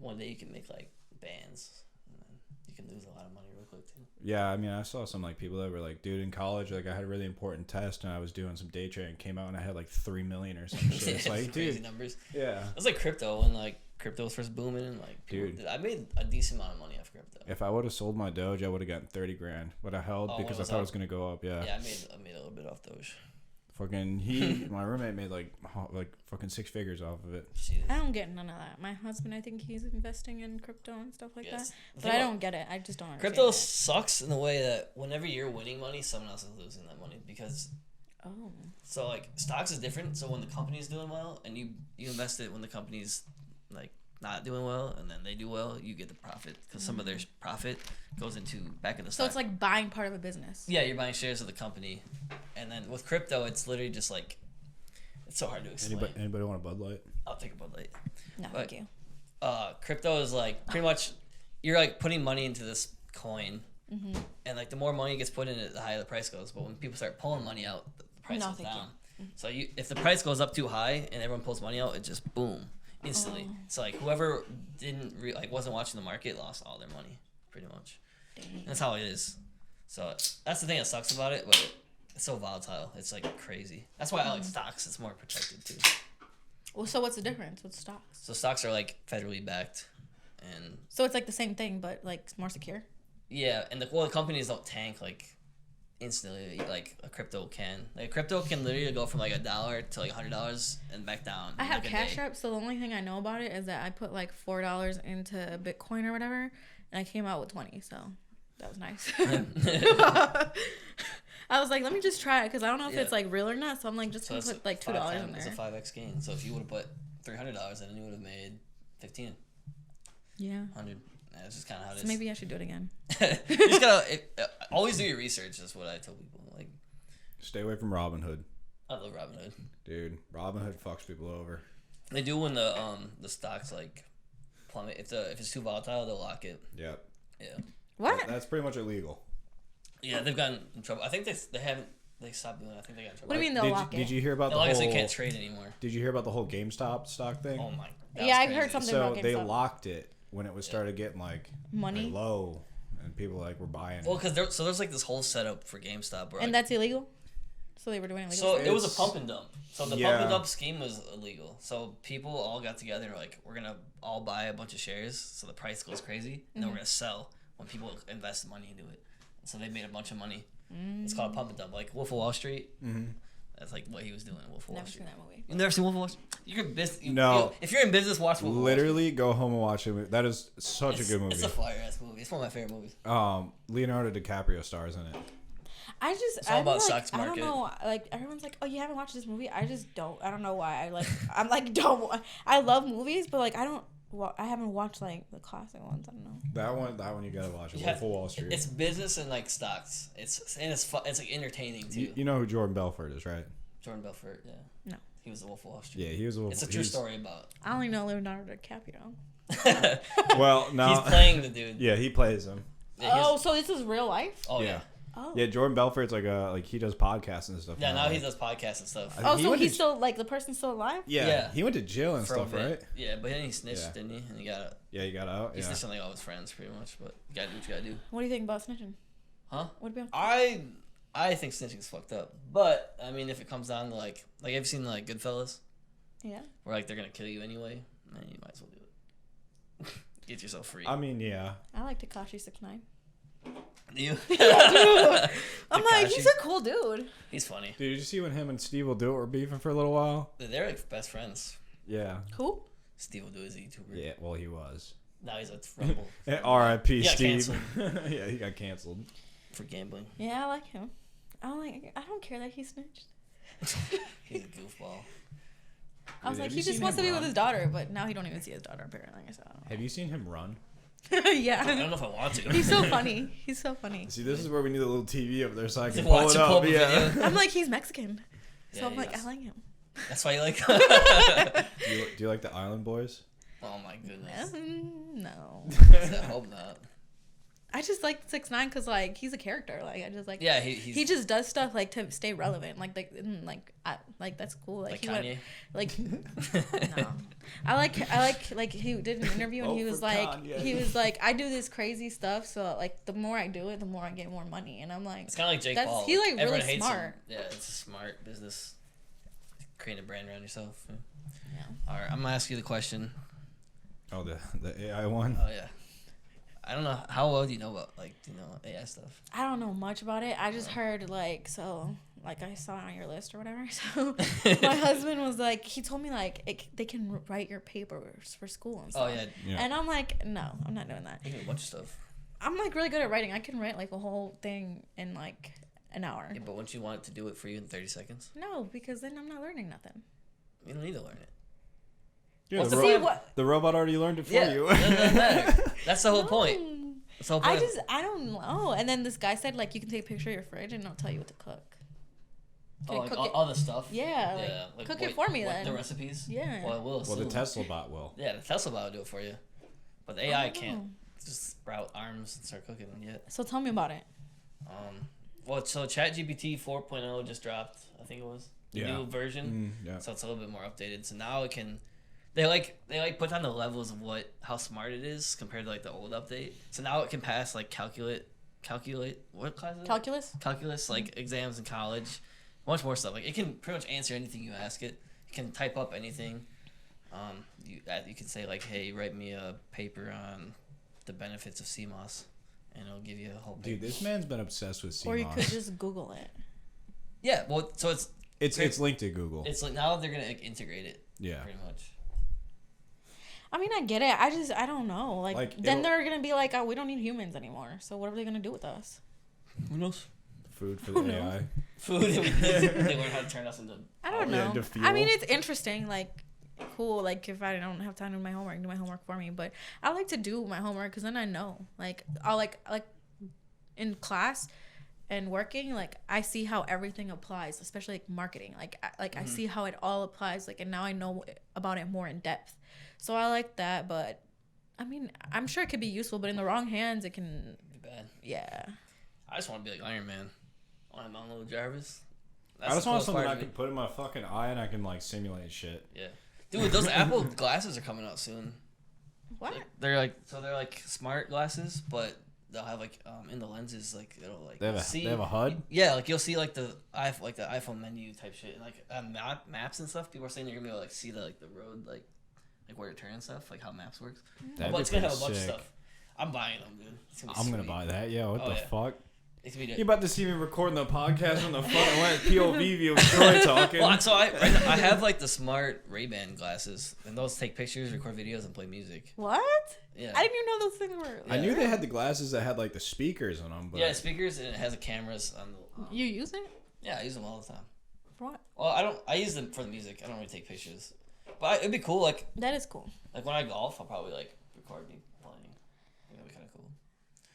One day you can make like bands, and then you can lose a lot of money real quick too. yeah, I mean, I saw some like people that were like, dude, in college, like I had a really important test, and I was doing some day trading, came out and I had like 3 million or some shit. It's like, crazy dude, numbers. yeah. It was like crypto when like crypto was first booming, and like people Dude. I made a decent amount of money off crypto. If I would have sold my Doge, I would have gotten 30 grand. But I held Oh, when because it was I thought it up? was gonna go up. Yeah. Yeah, I made a little bit off Doge. Fucking my roommate made like fucking 6 figures off of it. Jesus. I don't get none of that. My husband, I think he's investing in crypto and stuff like Yes. that. The But thing I about don't get it. I just don't understand Crypto it. sucks in the way that whenever you're winning money, someone else is losing that money because Oh. so like stocks is different. So when the company's doing well and you invest it when the company's like not doing well and then they do well, you get the profit because some of their profit goes into back in the So stock. it's like buying part of a business. Yeah, you're buying shares of the company, and then with crypto, it's literally just like it's so hard to explain. Anybody want a Bud Light? I'll take a Bud Light. No, But- thank you. crypto is like pretty much you're like putting money into this coin, and like the more money gets put in it, the higher the price goes. But when people start pulling money out, the price goes down. So if the price goes up too high and everyone pulls money out, it just boom instantly. So like whoever wasn't watching the market lost all their money pretty much. And that's how it is. So that's the thing that sucks about it, but it's so volatile. It's like crazy. That's why I like stocks. It's more protected too. Well, so what's the difference with stocks? So stocks are like federally backed, and so it's like the same thing, but like more secure. Yeah, and the companies don't tank like instantly like a crypto can. Like crypto can literally go from like $1 to like $100 and back down. I have Cash App, so the only thing I know about it is that I put like $4 into Bitcoin or whatever, and I came out with 20. So that was nice. I was like, let me just try it because I don't know if it's like real or not. So I'm like, just gonna put like $2 in there. It's a 5x gain. So if you would have put $300, then you would have made 15. Yeah. 100. That's just kind of how it is. So maybe I should do it again. You just gotta always do your research. Is what I tell people. Like, stay away from Robinhood. I love Robinhood. Dude, Robinhood fucks people over. They do when the stocks like plummet. If it's too volatile, they'll lock it. Yep. Yeah. What? That's pretty much illegal. Yeah, they've gotten in trouble. I think they haven't. They stopped doing it. I think they got in trouble. What do you mean they'll lock it? Did you hear about the whole? They can't trade anymore. Did you hear about the whole GameStop stock thing? Oh my. Yeah, I heard something about GameStop. So they locked it when it was started getting like money low, and people like were buying. Well, because there's like this whole setup for GameStop, where, and that's illegal. So they were doing illegal. So it was a pump and dump. So the pump and dump scheme was illegal. So people all got together and were like, we're gonna all buy a bunch of shares, so the price goes crazy, and then we're gonna sell when people invest money into it. So they made a bunch of money. It's called a pump and dump, like Wolf of Wall Street. That's like what he was doing in Wolf of Wall Street. Never seen that movie. You've never seen Wolf of Wall Street? You're in business. No. If you're in business, watch Wolf of Wall Street. Literally, go home and watch it. That is such a good movie. It's a fire ass movie. It's one of my favorite movies. Leonardo DiCaprio stars in it. It's all about stocks market. I don't know. Like everyone's like, oh, you haven't watched this movie? I just don't. I don't know why. I'm like, don't. I love movies, but like I don't. Well, I haven't watched like the classic ones. I don't know. That one you gotta watch. Wolf of Wall Street. It's business and like stocks. It's fun. It's like entertaining too. You know who Jordan Belfort is, right? Jordan Belfort, yeah. No. He was the Wolf of Wall Street. Yeah, he was the Wolf. It's a true story about. I only know Leonardo DiCaprio. Well, no. He's playing the dude. Yeah, he plays him. Yeah, so this is real life? Oh yeah. Oh. Yeah, Jordan Belfort's like he does podcasts and stuff. Yeah, now he does podcasts and stuff. Oh, so he's still like the person's still alive? Yeah. He went to jail and stuff, right? Yeah, but then he snitched, didn't he? And he got out. Yeah, he got out. He snitched on like all his friends, pretty much. But you gotta do what you gotta do. What do you think about snitching? Huh? What about? I think snitching's fucked up. But I mean, if it comes down to like have you seen like Goodfellas? Yeah. Where like they're gonna kill you anyway, then you might as well do it. Get yourself free. I mean, yeah. I like Tekashi 6ix9ine. Do you? I'm like, he's a cool dude. He's funny. Dude, did you see when him and Steve Will Do It were beefing for a little while? They're like best friends. Yeah. Who? Steve Will Do is a YouTuber. Yeah, well, he was. Now he's a Rumble. R.I.P. Steve. Canceled. Yeah, he got canceled. For gambling. Yeah, I like him. I don't care that he snitched. He's a goofball. I was like, he just wants to be with his daughter, but now he don't even see his daughter apparently. So I don't know. Have you seen him run? Yeah. I don't know if I want to. He's so funny. He's so funny. See, this is where we need a little TV over there so I can watch pull it up. Yeah. I'm like, he's Mexican. So Yeah, I'm like, is. I like him. That's why you like. Do you like the Island Boys? Oh my goodness. No. I hope not. I just like 6ix9ine because like he's a character. Like I just like. Yeah, he just does stuff like to stay relevant. Like that's cool. Like he Kanye. Went, like no. I like he did an interview and he was like I do this crazy stuff, so like the more I do it, the more I get more money, and I'm like, it's kind of like Jake Paul. He like Everyone really hates smart. him. Yeah, it's a smart business. Creating a brand around yourself. Yeah. All right, I'm gonna ask you the question. Oh, the AI one? Oh yeah. I don't know how well do you know about AI stuff. I don't know much about it. I just heard like I saw it on your list or whatever. So my husband was like, he told me like they can write your papers for school and stuff. Oh yeah. And I'm like, no, I'm not doing that. You can do a bunch of stuff. I'm like really good at writing. I can write like a whole thing in like an hour. Yeah, but wouldn't you want it to do it for you in 30 seconds? No, because then I'm not learning nothing. You don't need to learn it. Yeah, the robot already learned it for you. That's the whole point. That's the whole point. I don't know. And then this guy said like you can take a picture of your fridge and it'll tell you what to cook. Oh, like cook all the stuff. Yeah, like cook it for me then. The recipes. Yeah. Well, it will. Well, the Tesla bot will. Yeah, the Tesla bot will do it for you, but the AI can't just sprout arms and start cooking yet. So tell me about it. Well, so ChatGPT 4.0 just dropped. I think it was the new version. Yeah. So it's a little bit more updated. So now it can. They put down the levels of how smart it is compared to like the old update. So now it can pass like calculate what class is it? Calculus like exams in college. A bunch more stuff. Like it can pretty much answer anything you ask it. It can type up anything. You can say like, hey, write me a paper on the benefits of CMOS, and it'll give you a whole paper. Dude, this man's been obsessed with CMOS. Or you could just Google it. Yeah, well, so it's linked to Google. It's like now they're gonna like, integrate it. Yeah. Pretty much. I mean, I get it. I don't know. Like then they're gonna be like, oh, we don't need humans anymore. So what are they gonna do with us? Who knows? Food for the AI. Food. They learn how to turn us into. I don't know. into fuel. I mean, it's interesting. Like, cool. Like, if I don't have time to do my homework for me. But I like to do my homework because then I know. Like, I'll like in class and working. Like, I see how everything applies, especially like marketing. Like I see how it all applies. Like, and now I know about it more in depth. So I like that. But I mean, I'm sure it could be useful. But in the wrong hands, it can be bad. Yeah. I just want to be like Iron Man. I want my own little Jarvis. I just want something I can put in my fucking eye and I can like simulate shit. Yeah, dude, those Apple glasses are coming out soon. What? They're like smart glasses, but they'll have like in the lenses like it'll like they have a HUD. Yeah, like you'll see like the iPhone menu type shit and like maps and stuff. People are saying you're gonna be able to like see the road like where to turn and stuff, like how maps works. But it's gonna have a bunch of stuff. I'm buying them, dude. I'm gonna buy that. Yeah, what the fuck? You about to see me recording the podcast on the fucking POV view of Troy talking. Well, so I have like the smart Ray-Ban glasses, and those take pictures, record videos, and play music. What? Yeah. I didn't even know those things were. I knew they had the glasses that had like the speakers on them. But yeah, speakers, and it has the cameras on the. You use it? Yeah, I use them all the time. For what? Well, I use them for the music. I don't really take pictures, but it'd be cool. Like that is cool. Like when I golf, I'll probably like record me playing. That'd be kind of cool.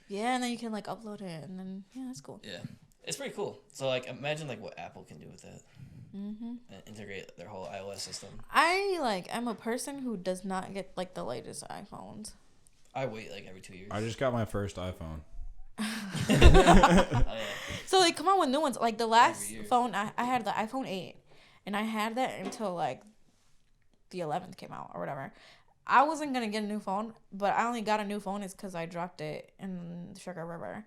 Yeah, and then you can like upload it, and then yeah, that's cool. Yeah, it's pretty cool. So like, imagine like what Apple can do with that. Mm-hmm. And integrate their whole iOS system. I'm a person who does not get like the latest iPhones. I wait like every 2 years. I just got my first iPhone. Oh, yeah. So they come out with new ones. Like the last phone, I had the iPhone 8, and I had that until like the 11th came out or whatever. I wasn't gonna get a new phone, but I only got a new phone is because I dropped it in the Sugar River,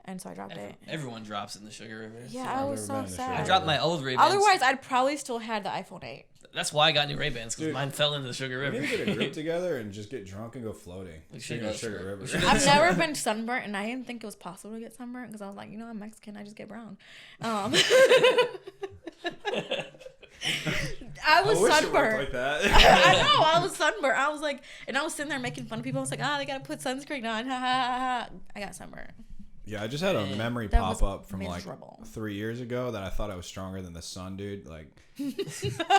and so I dropped it. Everyone drops in the Sugar River. Yeah, I was so sad. I dropped my old Ray-Bans. Otherwise, I'd probably still had the iPhone 8. That's why I got new Ray-Bans, because mine fell into the Sugar River. We need to get a group together and just get drunk and go floating. We should go Sugar River. I've never been sunburnt, and I didn't think it was possible to get sunburnt because I was like, I'm Mexican, I just get brown. I was sunburned. Like that. I know, I was sunburned. I was like, and I was sitting there making fun of people. I was like, they gotta put sunscreen on. Ha ha ha. I got sunburned. Yeah, I just had a memory pop up from miserable. Like 3 years ago that I thought I was stronger than the sun, dude. Like,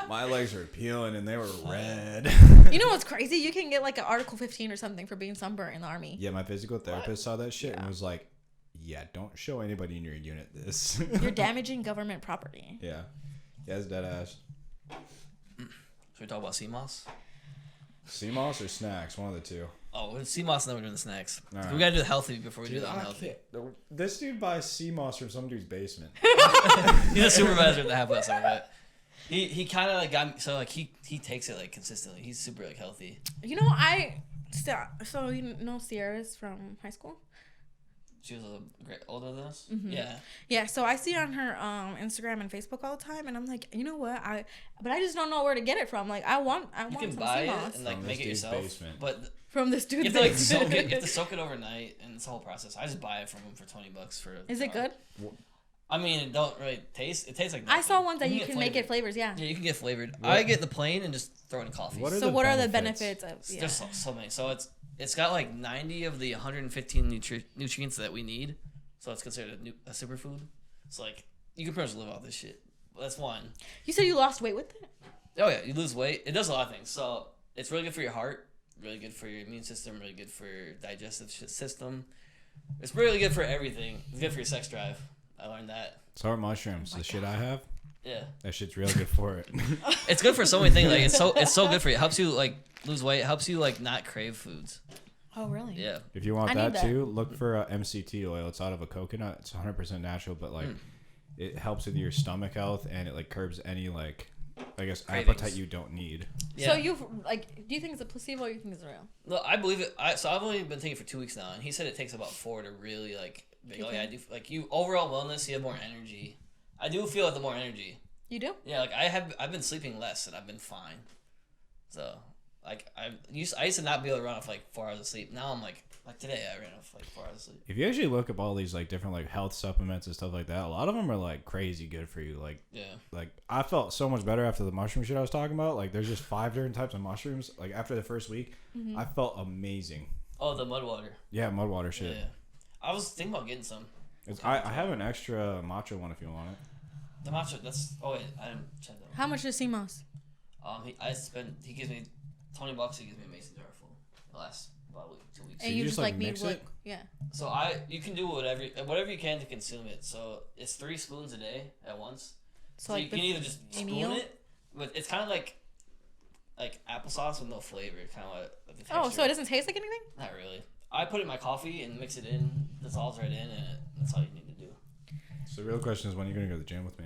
my legs were peeling and they were red. You know what's crazy? You can get like an Article 15 or something for being sunburned in the Army. Yeah, my physical therapist saw that shit and was like, yeah, don't show anybody in your unit this. You're damaging government property. Yeah. Yeah, it's dead ass. Should we talk about CMOS? CMOS or snacks? One of the two. Oh, with CMOS, then we're doing the snacks. Right. We gotta do the healthy before we do the unhealthy. This dude buys CMOS from some dude's basement. He's a supervisor at the halfway house. Right? He kind of like got me, so like he takes it like consistently. He's super like healthy. You know, so you know Sierra's from high school. She was a bit older than us. Mm-hmm. Yeah. Yeah. So I see on her Instagram and Facebook all the time, and I'm like, you know what? But I just don't know where to get it from. Like, I want. You can buy CMOS. It and like make it yourself. Basement. But from this dude's you have to like soak it. You have to soak it overnight, and it's the whole process. I just buy it from him for $20 for. Is it good? I mean, it don't really taste. It tastes like nothing. I saw ones that you can make it flavors. Yeah. Yeah, you can get flavored. I get the plain and just throw it in coffee. What are the benefits of? Yeah. There's so many. So it's got like 90 of the 115 nutrients that we need. So it's considered a superfood. It's like you can pretty much live off this shit. That's one. You said you lost weight with it? Oh yeah, you lose weight. It does a lot of things. So it's really good for your heart, really good for your immune system, really good for your digestive system. It's really good for everything. It's good for your sex drive. I learned that. So are mushrooms the shit I have? Yeah. That shit's real good for it. It's good for so many things. Like it's so good for you. It helps you like lose weight. It helps you like not crave foods. Oh, really? Yeah. If you want I that need that. too, look for MCT oil. It's out of a coconut. It's 100% natural, but like it helps with your stomach health and it like curbs any like I guess Cravings. appetite you don't need. Yeah. So you like? Do you think it's a placebo or you think it's real? No, I believe it. So I've only been taking it for 2 weeks now, and he said it takes about 4 to really like. Be like, oh yeah, I do. Like you overall wellness, you have more energy. I do feel the more energy. You do? Yeah, like I've been sleeping less and I've been fine. So like I used to not be able to run off like 4 hours of sleep. Now I'm like today I ran off like 4 hours of sleep. If you actually look up all these like different like health supplements and stuff like that, a lot of them are like crazy good for you. Like like I felt so much better after the mushroom shit I was talking about. Like there's just 5 different types of mushrooms. Like after the first week, I felt amazing. Oh, the mud water. Yeah, mud water shit. Yeah. I was thinking about getting some. I have an extra matcha one if you want it. The matcha. That's. Oh wait, I didn't check that. How much is CMOS? He gives me $20. He gives me a mason jar full. The last about 2 weeks. And you you just, just like, like mix need it? yeah. So you can do whatever you can to consume it. So it's 3 spoons a day at once. So like you can either just spoon meal? it, but it's kind of like applesauce with no flavor. Kind of like the texture. Oh, so it doesn't taste like anything? Not really. I put it in my coffee and mix it in. Dissolves right in, and that's all you need to do. So the real question is when you're gonna go to the gym with me.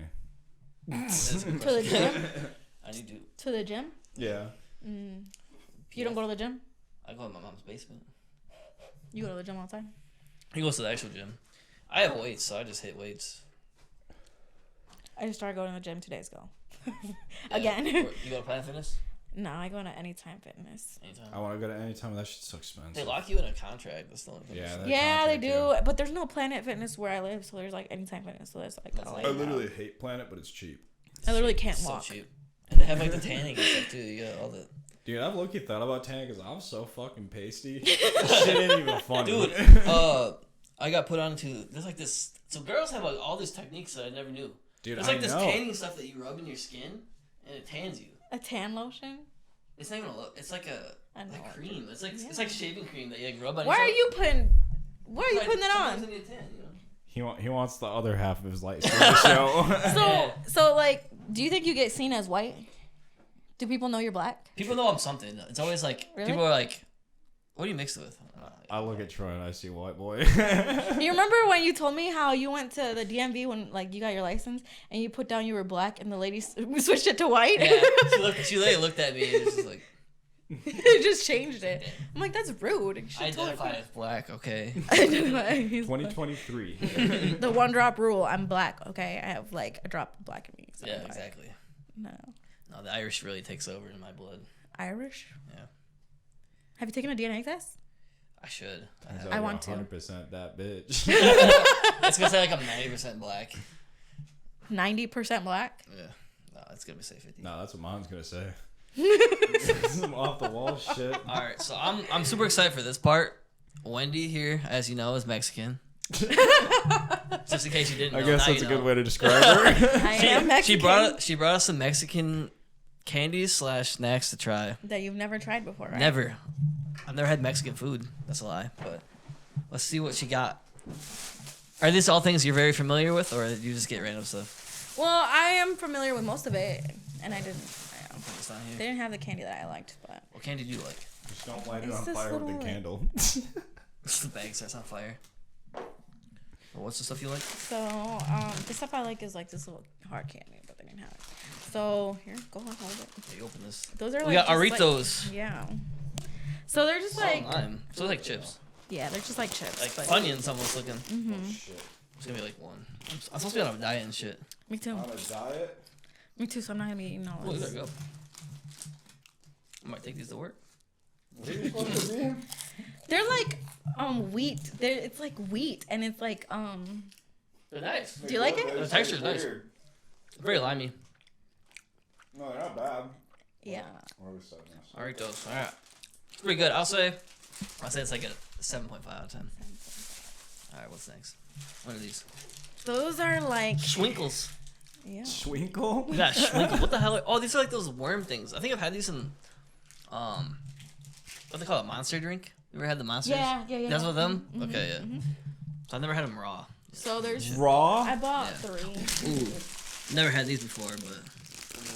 That's a good To the question. gym? I need to. To the gym? Yeah. You don't go to the gym? I go in my mom's basement. You go to the gym all the time? He goes to the actual gym. I have weights, so I just hit weights. I just started going to the gym 2 days ago. Yeah. Again. You go to Planet Fitness? No, I go to Anytime Fitness. Anytime. I want to go to any time. That shit's so expensive. They lock you in a contract. That's the only thing. Yeah, Yeah, they contract, do. But there's no Planet Fitness where I live, so there's like Anytime Fitness. So there's like, That's all like- I I literally hate Planet, but it's cheap. I literally can't It's walk. So cheap. And they have like the tanning and stuff too. You got all the. Dude, I've low-key thought about tanning because I'm so fucking pasty. This shit ain't even funny. Dude, I got put onto. There's like this. So girls have like all these techniques that I never knew. Dude, There's like this tanning stuff that you rub in your skin, and it tans you. A tan lotion? It's not even it's like a I know. cream. It's like shaving cream that you like rub on. Why are you putting? Why are you putting that Sometimes on? I need a tan, you know? He wants the other half of his light skin to show. So like, do you think you get seen as white? Do people know you're black? People know I'm something. It's always like Really? people are like, "What do you mix it with?" I look at Troy and I see white boy. You remember when you told me how you went to the DMV when like you got your license and you put down you were black and the lady switched it to white? Yeah, she looked at me and was just like, It just changed it. I'm like, that's rude. You should "Identify as black, okay?" Identify. 2023. The 1 drop rule. I'm black. Okay, I have like a drop of black in me. So Yeah, I'm black. exactly. No. No, the Irish really takes over in my blood. Irish? Yeah, Have you taken a DNA test? I should. I want to. 100% that bitch. It's gonna say like I'm 90% black. 90% black? Yeah, no, it's gonna be say 50. No, that's what mine's gonna say. Some off the wall shit. All right, so I'm super excited for this part. Wendy here, as you know, is Mexican. Just in case you didn't know. I guess now that's you a good know. way to describe her. I am Mexican. She brought us some Mexican candies / snacks to try. That you've never tried before, right? Never. I've never had Mexican food. That's a lie. But let's see what she got. Are these all things you're very familiar with, or did you just get random stuff? Well, I am familiar with most of it, and I didn't. It's not They here. didn't have the candy that I liked, but What candy do you like? Just don't light it It's on this fire with little, the like- candle. The bag starts on fire. Well, what's the stuff you like? so the stuff I like is like this little hard candy, but they didn't have it. So here, go ahead, hold it. Here, you open this. Those are We like got just, Aritos. Like, yeah. So they're just like Lime. So it's like chips. yeah, they're just like chips. Like but- Funyuns almost looking. Mhm. Shit. It's gonna be like one. I'm supposed to be on a diet and shit. Me too. On a diet? Me too. So I'm not gonna be eating all Oh, this. there you go. I might take these to work. What are you supposed to be? They're like wheat. It's like wheat, and it's like They're nice. Do you like it? The texture's nice. Very limey. No, they're not bad. yeah. What are we setting this? Aritos. All right. It's pretty good. I'll say it's like a 7.5 out of 10. All right, what's next? What are these? Those are like Schwinkles. yeah. Schwinkle? We got Schwinkles. What the hell? Oh, these are like those worm things. I think I've had these in, what they call it, monster drink. You ever had the monsters? Yeah. That's what them? Mhm, Okay, yeah. mhm. So I've never had them raw. So there's Raw? I bought Yeah. 3. Ooh. Never had these before, but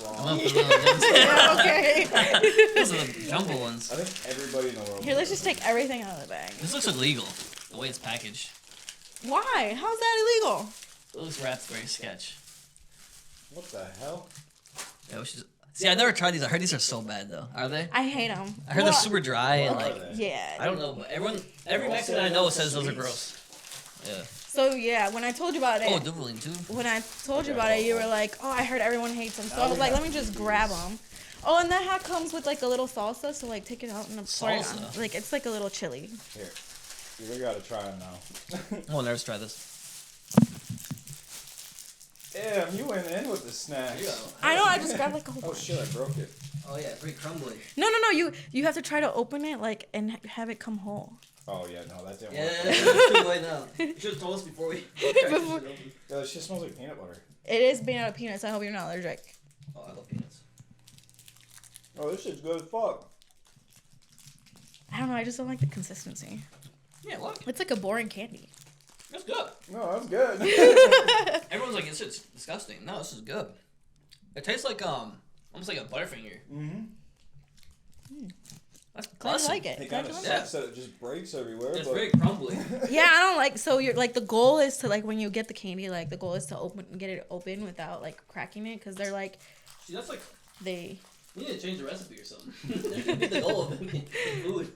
Wrong. Yeah, okay. Those are the jumbo ones. I think everybody in the world. Here, let's just take everything out of the bag. This looks illegal. The way it's packaged. Why? How's that illegal? It looks wrapped very sketch. What the hell? Yeah, we should. See, I never tried these. I heard these are so bad though. Are they? I hate them. I heard they're super dry and What like. are they? Yeah. I don't know, but every Mexican I know says those are gross. Yeah. So yeah, when I told you about it, Oh, Dublin too. when I told you about it, you were like, "Oh, I heard everyone hates them." So I was like, "Let me just grab them." Oh, and that hat comes with like a little salsa, so like take it out and pour it on. Salsa? Like it's like a little chili. Here. We gotta try them now. Oh, never try this. Damn, you went in with the snacks. I know. I just grabbed like a whole. Oh bunch. shit, I broke it. Oh yeah, pretty crumbly. No. You have to try to open it like and have it come whole. Oh yeah, no, that didn't Yeah, work. it's too late now. You should have told us before we. Before- Yeah, this shit smells like peanut butter. It is made out of peanuts. I hope you're not allergic. Oh, I love peanuts. Oh, this shit's good as fuck. I don't know. I just don't like the consistency. Yeah, look, It's like a boring candy. that's good. No, that's good. Everyone's like, this shit's disgusting. No, this is good. It tastes like almost like a Butterfinger. Mm-hmm. That's Glad you awesome. like it. It Glad kind you of like Yeah. sucks that it just breaks everywhere. It's but very crumbly. it. Yeah, I don't like. So you're like the goal is to like when you get the candy, like the goal is to get it open without like cracking it, because they're like See, that's like they. we need to change the recipe or something. That should be the goal of making food.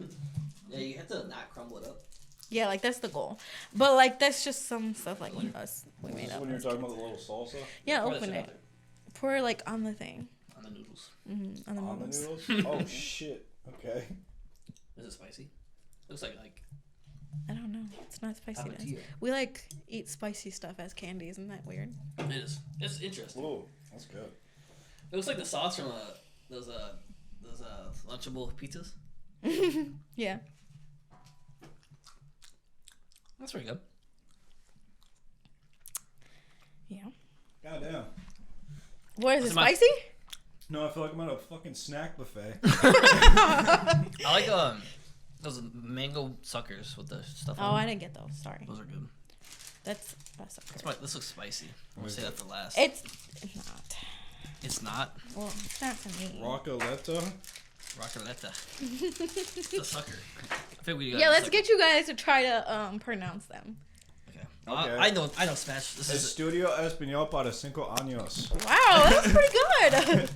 Yeah, you have to not crumble it up. Yeah, like that's the goal. But like that's just some stuff like we made This is up. when you're as talking kids. about the little salsa Yeah, Pour that open shit out it. Pour like on the thing. there. On the noodles. On the on the noodles. noodles. Oh shit. Okay. Is it spicy? Looks like I don't know. It's not spicy. to us. tapatio. We like eat spicy stuff as candy. Isn't that weird? It is. It's interesting. Whoa, that's good. It looks like the sauce from those Lunchable pizzas. Yeah. That's pretty good. Yeah. Goddamn. What is it? What's my- Spicy? No, I feel like I'm at a fucking snack buffet. I like those mango suckers with the stuff. Oh, on I them. didn't get those. Sorry. Those are good. That's This looks spicy. I'm gonna What say is that for last. It's not. It's not Well, it's not to me. Roccoletta. Roccoletta. It's a sucker. I think we got Yeah, let's sucker. get you guys to try to pronounce them. Okay. Okay. I know Smash. This is Estudio español para 5 años. Wow, that's pretty good.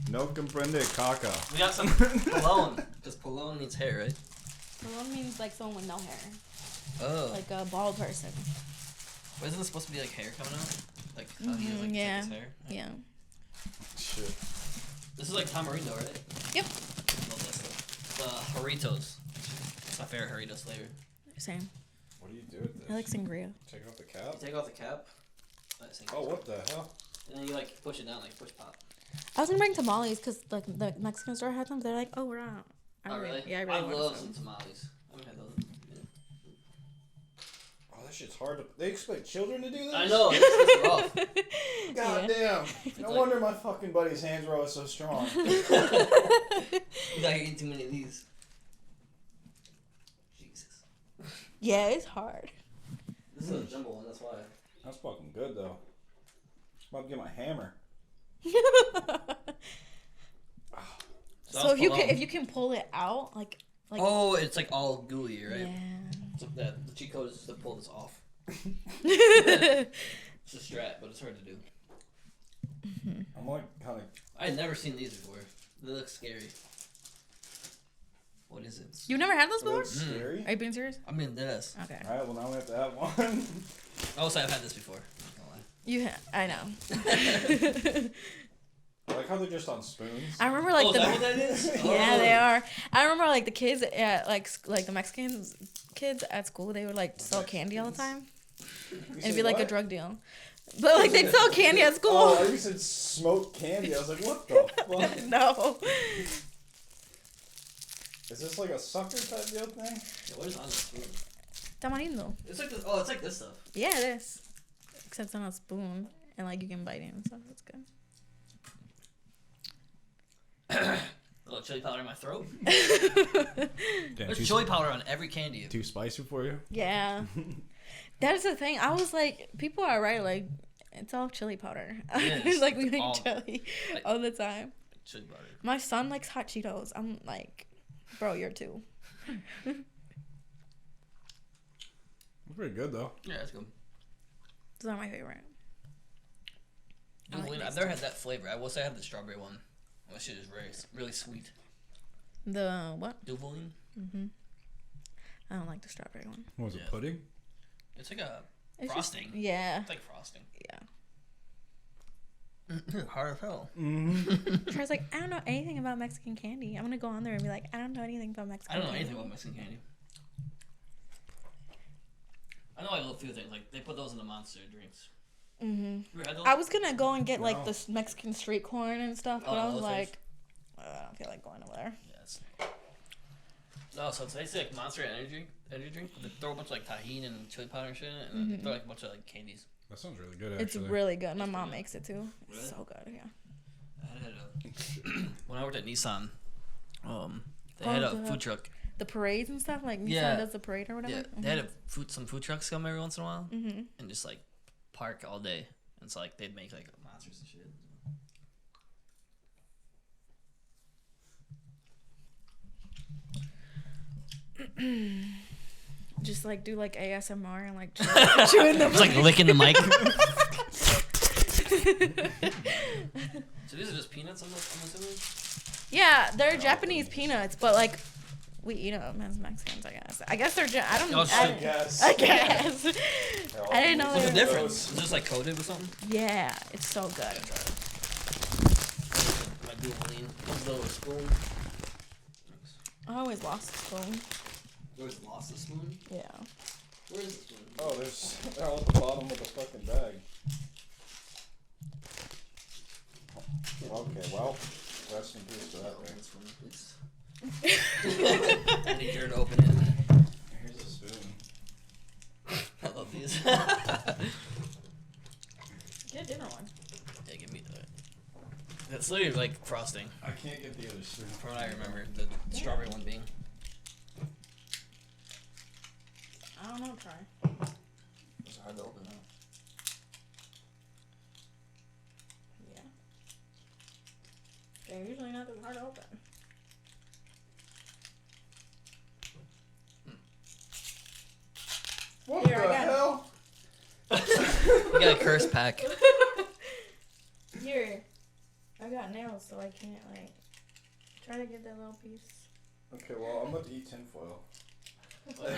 No comprende caca. we got some Polone because Polone needs hair, right? Malone means like someone with no hair, Oh. like a bald person. Wait, isn't this supposed to be like hair coming out? Like how he has like yeah. his hair. Yeah. Shit. This is like tamarindo, right? Yep. Love that stuff. The Jarritos. It's my favorite Jarritos flavor. Same. What do you do with this? I like sangria. Take off the cap? You take off the cap. Oh, what the hell? And then you like push it down, like push pop. I was gonna bring tamales because like the Mexican store had them. They're like, oh, we're out. Oh really? Yeah, I really love want some some. tamales. I haven't had those. Oh, that shit's hard to. They expect children to do this? I know. It's rough. God damn. No like- wonder my fucking buddy's hands were always so strong. You gotta eat too many of these. Jesus. Yeah, it's hard. This is a jumbo one. That's why. That's fucking good, though. I'm about to get my hammer. So if you can pull it out, like Oh, it's like all gooey, right? yeah. So the cheat code is just to pull this off. It's a strat, but it's hard to do. I'm like kind of. I had never seen these before. They look scary. What is it? You've never had those before? That's scary. Are you being serious? I mean, this. Okay. Alright, well now we have to have one. Also, I've had this before. Not gonna lie. I know. I like how they're just on spoons. I remember like Oh, is that what that is? yeah, Oh. they are. I remember like the kids at like the Mexican kids at school. They would like sell candy all the time. You It'd said be like a what? drug deal. But like they'd sell candy at school. Oh, you said smoked candy. I was like, what the fuck? No. Is this like a sucker type deal thing? Yeah, what is on this spoon? Tamarindo. It's like this. Oh, it's like this stuff. Yeah, it is. Except it's on a spoon and like you can bite it and stuff. That's good. A little chili powder in my throat. Damn, There's chili powder on every candy. too spicy for you? Yeah. That's the thing. I was like, people are right. Like, It's all chili powder. It is. Like we It's make all- chili like- all the time. Chili butter. My son likes hot Cheetos. I'm like, bro, you're two. It's pretty good though. Yeah, that's good. Those are my favorite. I like Dude, these I've never had that flavor. I will say I had the strawberry one. That shit is really sweet. The what? Duvoline. I don't like the strawberry one. What was Yeah. it, pudding? It's like a It's frosting. Yeah. It's like frosting. Yeah. Hard as hell. Trey's like, I don't know anything about Mexican candy. I'm gonna go on there and be like, I don't know anything about Mexican I don't know candy. anything about Mexican candy. I know like a few things. Like they put those in the Monster drinks. You ever had those? I was gonna go and get like No. the Mexican street corn and stuff, but Oh, I was those like, I don't feel like going over there. Yes. No, so it's basically like Monster energy drink. They throw a bunch of like tahini and chili powder and shit in it, and then they throw like a bunch of like candies. That sounds really good. It's Actually, really good. My It's mom good. makes it too. It's Really? so good. Yeah. I had when I worked at Nissan, they Oh, had a the- food truck. The parades and stuff, like Nissan Yeah. does the parade or whatever. Yeah, they had some food trucks come every once in a while Mm-hmm. and just like park all day. And so like they'd make like monsters and shit. Just like do like ASMR and like chewing the It's like licking the mic. So these are just peanuts, I'm assuming? Yeah, they're Japanese peanuts, but like we eat them as Mexicans, I guess. I guess they're. I don't. Oh, I, shit. guess. I guess. I didn't know What's they the were. difference? Is this like coated with something? Yeah, it's so good. I try it. My Duvoline. Comes with a spoon. I always lost a spoon. You always lost the spoon? Yeah. Where is the spoon? Oh, they're all at the bottom of the fucking bag. Okay, well, rest in peace to that Open thing. this one, please. I need her to open it. Here's a spoon. I love these. Get a different one. Yeah, give me that. That's literally like frosting, I can't get the other spoon. from what I remember. The strawberry one being. I don't know. Try. It's hard to open, huh? Yeah. They're usually not that hard to open. What Here, I the got it. hell? You got a curse pack. Here, I got nails, so I can't like try to get that little piece. Okay, well, I'm about to eat tinfoil. Let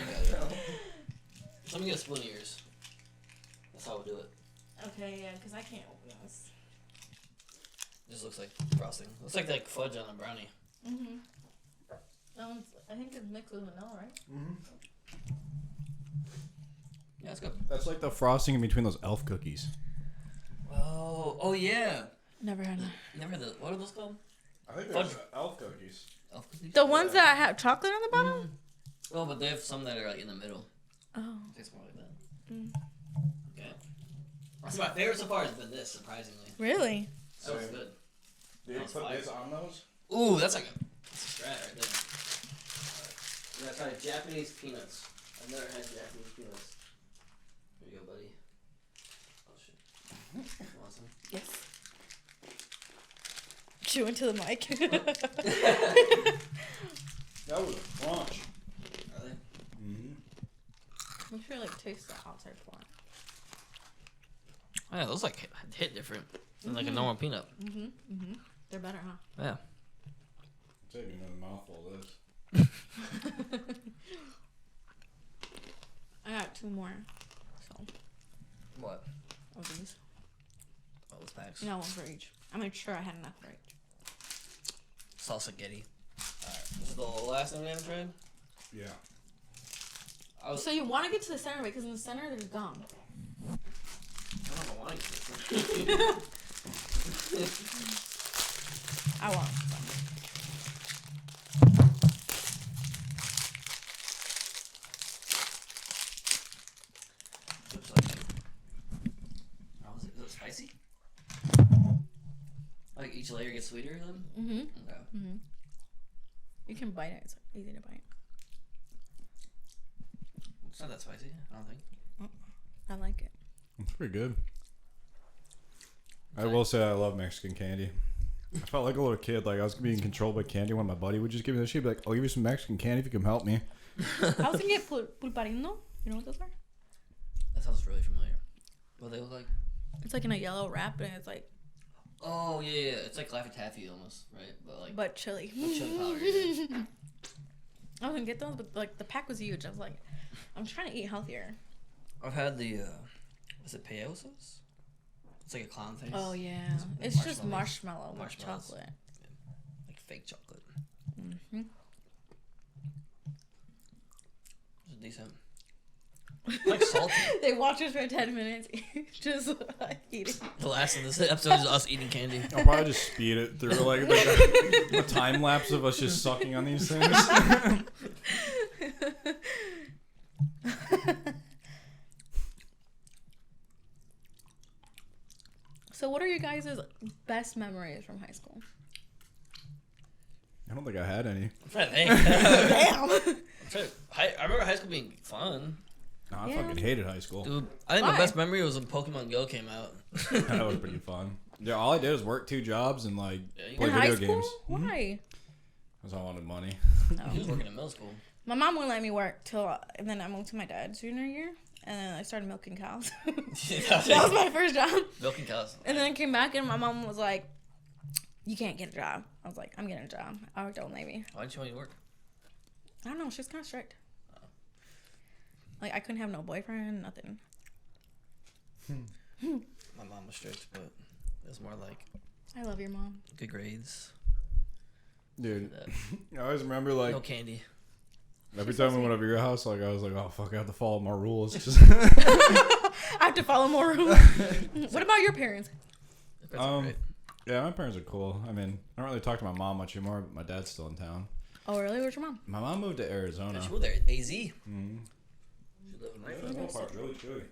me get a spoon of yours. That's how we do it. Okay, yeah, because I can't open this. Just looks like frosting. Looks like fudge on a brownie. Mm-hmm. I think it's mixed with vanilla, right? Mm-hmm. Yeah, that's good. That's like the frosting in between those elf cookies. Oh yeah. Never had that. Never had the. What are those called? I think Fudge. they're elf cookies. Elf cookies. The ones that have chocolate on the bottom? Mm. Oh, but they have some that are like in the middle. Oh. It tastes more like that. Mm. Okay. That's my favorite so far has been this, surprisingly. Really? That was Same. good. Did you That was put fire. this on those? Ooh, that's a strat right there. Alright. We're gonna try Japanese peanuts. I've never had Japanese peanuts. Here you go, buddy. Oh shit. You want some? Yes. Chew into the mic. That was a crunch. Are they? Mm-hmm. I'm sure like taste the outside part. Oh, yeah, those like hit different than like a normal peanut. Mm-hmm. Mm-hmm. They're better, huh? Yeah. Take another mouthful of this. I got two more. So What? of these. Oh, those packs. You know, one for each. I made sure I had enough for each. Salsa getty. Alright. This is the last thing we haven't tried. Yeah. So you want to get to the center because in the center there's gum. I don't know why. I want some. Looks like. Oh, is it spicy? Like each layer gets sweeter then? Mm-hmm. Okay. Mm-hmm. You can bite it. It's easy to bite. It's not that spicy, I don't think. I like it. It's pretty good. I will say I love Mexican candy. I felt like a little kid, like I was being controlled by candy when my buddy would just give me this shit. Be like, I'll give you some Mexican candy if you can help me. I was gonna get pulparino. You know what those are? That sounds really familiar. What they look like? It's like in a yellow wrap, and it's like. Oh yeah. It's like Laffy Taffy almost, right? But chili. Chili powder. Yeah. I was gonna get those, but like the pack was huge. I was like, I'm trying to eat healthier. I've had the, is it peyosos? It's like a clown face. Oh yeah, it's just marshmallow with chocolate. Yeah. Like fake chocolate. Mm-hmm. It's decent. Like salty. They watch us for 10 minutes, just eating. The last of this episode is us eating candy. I'll probably just speed it through like a time lapse of us just sucking on these things. So what are you guys' best memories from high school? I don't think I had any. I'm trying to think. Damn. I remember high school being fun. No, I Yeah. fucking hated high school. Dude, I think Why? my best memory was when Pokemon Go came out. That was pretty fun. Yeah, all I did was work 2 jobs and like Yeah, you play In were- high video school? games. Why? Because I wanted money. He was working in middle school. My mom wouldn't let me work till, and then I moved to my dad's junior year, and then I started milking cows. That was my first job. Milking cows. And then I came back, and my mom was like, "You can't get a job." I was like, "I'm getting a job. I worked at Old Navy." Why didn't you want to work? I don't know. She's kind of strict. Like I couldn't have no boyfriend, nothing. My mom was strict, but it was more like I love your mom. good grades. Dude, That. I always remember like No candy. every time we went over to your house, like I was like, oh fuck, I have to follow my rules. I have to follow more rules. What about your parents? Your grades were great. Yeah, my parents are cool. I mean, I don't really talk to my mom much anymore, but my dad's still in town. Oh, really? Where's your mom? My mom moved to Arizona. Yeah, she moved there. AZ. Mm-hmm. She lived in That Rayford. whole part's really chewy.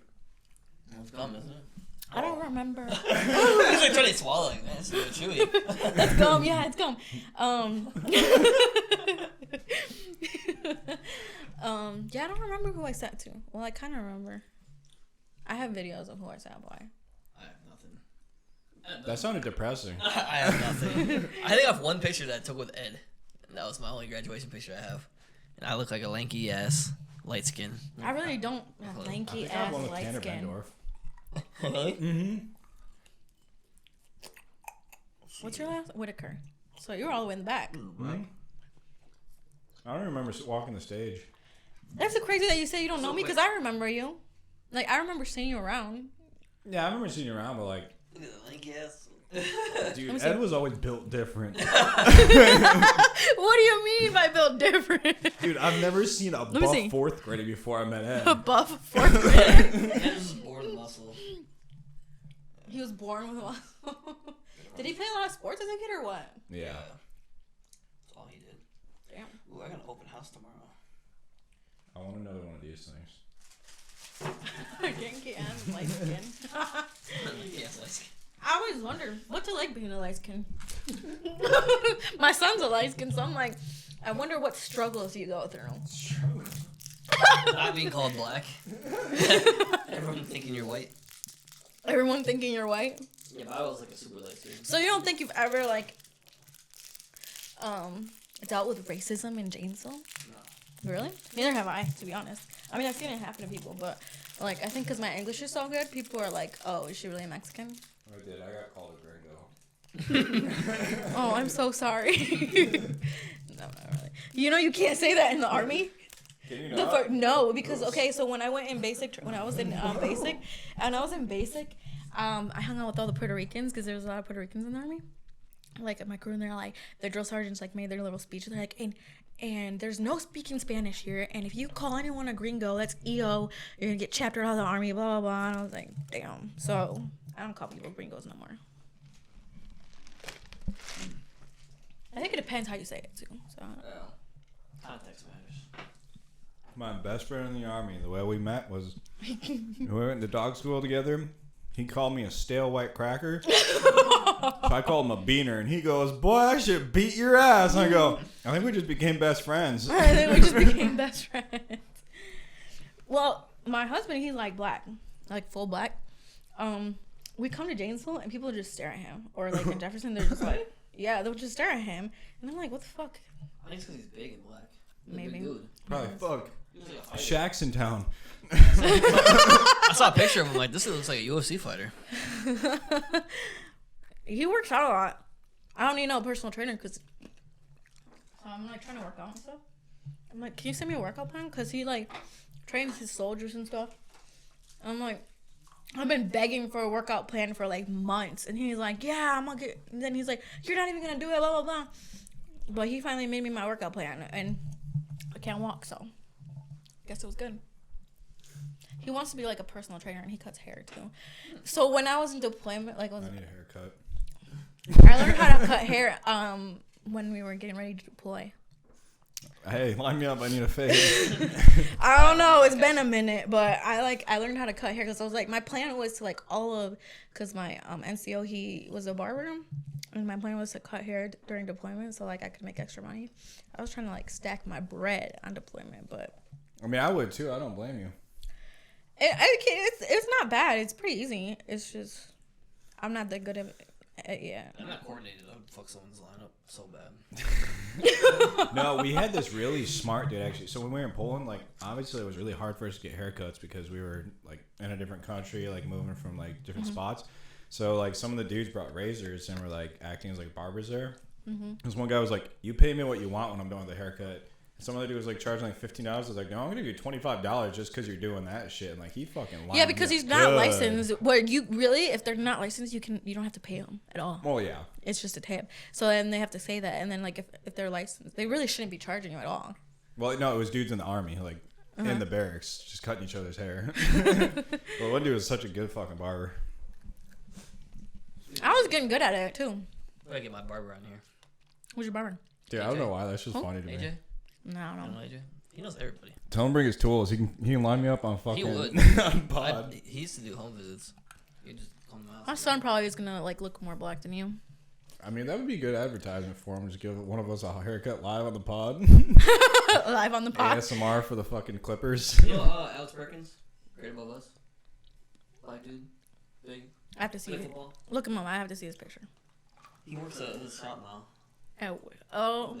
It's gum, isn't it? I don't remember. He's like trying to swallow it. Man, it's really chewy. It's gum. Yeah, it's gum. Yeah, I don't remember who I sat to. Well, I kind of remember. I have videos of who I sat by. I have nothing. That sounded depressing. I have nothing. I think I have one picture that I took with Ed. And that was my only graduation picture I have. And I look like a lanky ass, light skin. I really don't have I lanky think I have ass one with light Tanner skin. Bendorf. Really? Mm-hmm. What's your last? Whitaker. So you're all the way in the back. Mm-hmm. I don't remember walking the stage. That's so crazy that you say you don't know So me because I remember you. Like I remember seeing you around. Yeah, I remember seeing you around, but like, Look at the lanky ass. dude, me see. Ed was always built different. What do you mean by built different? Dude, I've never seen a me buff see. 4th grader before I met A Ed. buff fourth grader. Ed was born with muscle. He was born with muscle. Did he play a lot of sports as a kid or what? Yeah. That's all he did. Damn. Ooh, I got an open house tomorrow. I want another one of these things. Yankee and light skin. Yes, like. I always wonder what's it like being a light skin. My son's a light skin, so I'm like, I wonder what struggles you go through. Not being called black. Everyone thinking you're white. Everyone thinking you're white. Yeah, but I was like a super light skin. So you don't think you've ever like dealt with racism in Janesville? No. Really? Neither have I, to be honest. I mean, I've seen it happen to people, but like I think because my English is so good, people are like, "Oh, is she really Mexican?" I did. I got called a gringo. Oh, I'm so sorry. No, not really. You know, you can't say that in the army. Can you not? No, because okay, so when I went in basic, when I was in basic, I hung out with all the Puerto Ricans because there was a lot of Puerto Ricans in the army. Like at my crew, and they're like, the drill sergeants like made their little speech. They're like, and there's no speaking Spanish here, and if you call anyone a gringo, that's EO. You're gonna get chaptered out of the army, blah blah blah. And I was like, damn. So I don't call people gringos no more. I think it depends how you say it too. So Yeah. Context matters. My best friend in the army, the way we met was we went to dog school together. He called me a stale white cracker. So I called him a beaner, and he goes, "Boy, I should beat your ass." And I go, "I think we just became best friends." I think we just became best friends. Well, my husband, he's like black, like full black. we come to Janesville and people just stare at him, or like in Jefferson, they're just like, yeah, they'll just stare at him, and I'm like, what the fuck? I think it's because he's big and black. He's a Maybe. big dude. Probably fuck. He was like a fighter. Shaq's in town. I saw a picture of him. Like, this looks like a UFC fighter. He works out a lot. I don't need no personal trainer because I'm like trying to work out and stuff. I'm like, can you send me a workout plan? Because he like trains his soldiers and stuff. I'm like, I've been begging for a workout plan for like months, and he's like, yeah, I'm gonna get. And then he's like, you're not even gonna do it, blah blah blah. But he finally made me my workout plan, and I can't walk, so I guess it was good. He wants to be like a personal trainer, and he cuts hair too. So when I was in deployment, like I need a haircut. I learned how to cut hair when we were getting ready to deploy. Hey, line me up. I need a fade. I don't know. It's been a minute, but I learned how to cut hair because I was like, my plan was to like because my NCO, he was a barber, and my plan was to cut hair during deployment so like I could make extra money. I was trying to like stack my bread on deployment, but I mean, I would too. I don't blame you. it's not bad. It's pretty easy. It's just I'm not that good at it. Yeah. I'm not coordinated. I would fuck someone's lineup so bad. No, we had this really smart dude actually. So when we were in Poland, like obviously it was really hard for us to get haircuts because we were like in a different country, like moving from like different spots. So like some of the dudes brought razors and were like acting as like barbers there. Because one guy was like, "You pay me what you want when I'm done with the haircut." Some other dude was like charging like $15. I was like, "No, I'm gonna give you $25 just because you're doing that shit." And like he fucking lined Yeah, because me he's up not good. licensed. Where you really, if they're not licensed, you don't have to pay them at all. Well, yeah. It's just a tip. So then they have to say that, and then like if they're licensed, they really shouldn't be charging you at all. Well, no, it was dudes in the army, like in the barracks, just cutting each other's hair. But one dude was such a good fucking barber. I was getting good at it too. I gotta get my barber on here. Who's your barber? Dude, I don't know why. That's just funny to me. AJ? No, I I don't don't know. know AJ. He knows everybody. Tell him bring his tools. He can line me up on fucking He would. on pod. He used to do home visits. He just come to my house. My son probably is gonna like look more black than you. I mean, that would be good advertisement for him. Just give one of us a haircut live on the pod. Live on the pod. ASMR for the fucking Clippers. You know Alex Perkins? Great above us. Black dude. Big. I have to see Play it. football. Look him up. I have to see his picture. He works at his shop now. Oh,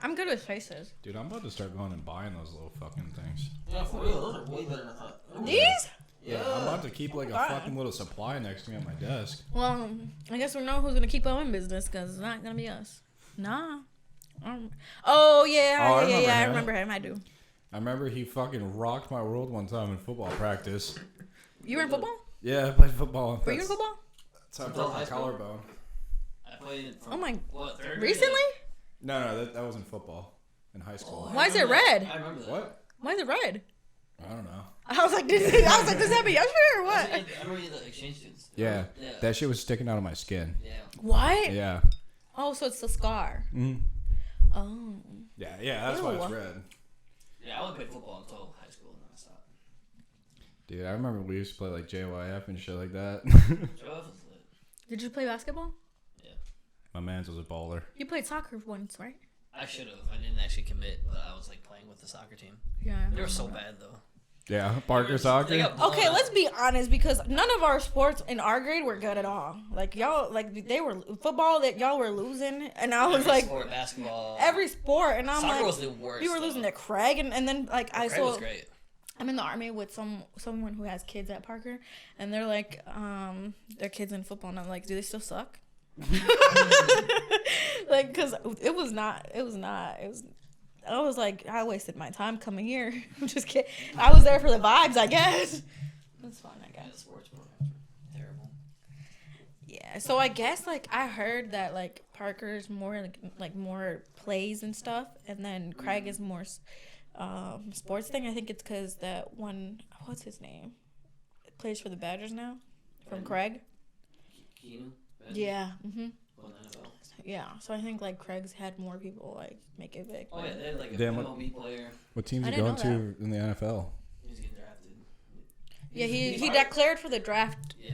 I'm good with faces. Dude, I'm about to start going and buying those little fucking things. Yeah, for real. Those are way better than I thought. These? Yeah, I'm about to keep like a fucking little supply next to me on my desk. Well, I guess we know who's gonna keep our own business because it's not gonna be us. Nah. Oh yeah, I remember him. I do. I remember he fucking rocked my world one time in football practice. You were in football? Yeah, I played football. Were you in football? That's how I broke my collarbone. I played from, Oh my! what, third grade? Recently? No, that wasn't football in high school. Why is it red? I remember that. What? Why is it red? I don't know. I was like, does that happen yesterday or what? I remember the exchange students. Yeah, Yeah. that shit was sticking out of my skin. Yeah. What? Yeah. Oh, so it's the scar. Mm. Oh. Yeah, that's why it's Ew. red. Yeah, I only played football until high school and then I stopped. Dude, I remember we used to play like JYF and shit like that. Joe was lit. Did you play basketball? Yeah. My man's was a baller. You played soccer once, right? I should have. I didn't actually commit, but I was like playing with the soccer team. Yeah. They were so bad though. Yeah, Parker soccer. They got blown Okay, out. let's be honest because none of our sports in our grade were good at all. Like y'all, like they were football that y'all were losing, and I was Every like sport, basketball. every sport, and I'm Soccer like was the worst. we were losing to Craig, and then like I Craig was saw great. I'm in the army with someone who has kids at Parker, and they're like their kids in football, and I'm like, do they still suck? Like, cause it was. I was like, I wasted my time coming here. I'm just kidding. I was there for the vibes, I guess. It's fun, I Yeah, the guess. sports programs were terrible. Yeah. So I guess like I heard that like Parker's more like more plays and stuff, and then Craig is more sports thing. I think it's because that one, what's his name, plays for the Badgers now, from Craig. Keenan? Yeah. Mhm. Well, in the NFL. Yeah. So I think like Craig's had more people like make it big. Oh yeah, they had like a Damn, MLB player. What teams I you didn't going know to in the NFL? He was getting drafted. Yeah, he He's declared for the draft. Yeah.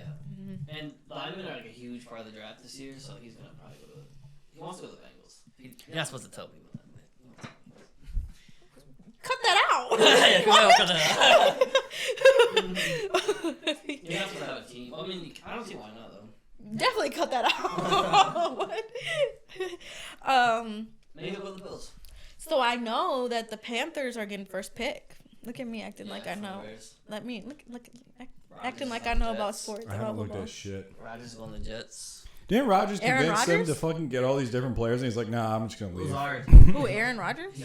And linemen are like a huge part of the draft this year, so he's gonna probably go to. He wants to go to the Bengals. You're not supposed to tell people that. Cut that out. out. Yeah, come on, cut that out. You have to have a team. Well, I mean, I don't see why not though. Definitely cut that out. What? Maybe go with the Bills. So I know that the Panthers are getting first pick. Look at me acting like I know. Let me look acting like I know about sports. I haven't looked at shit. Rodgers is on the Jets. Didn't Rodgers Aaron convince them Rodgers? to fucking get all these different players, and he's like, "Nah, I'm just gonna leave." Lazard. Who? Aaron Rodgers? He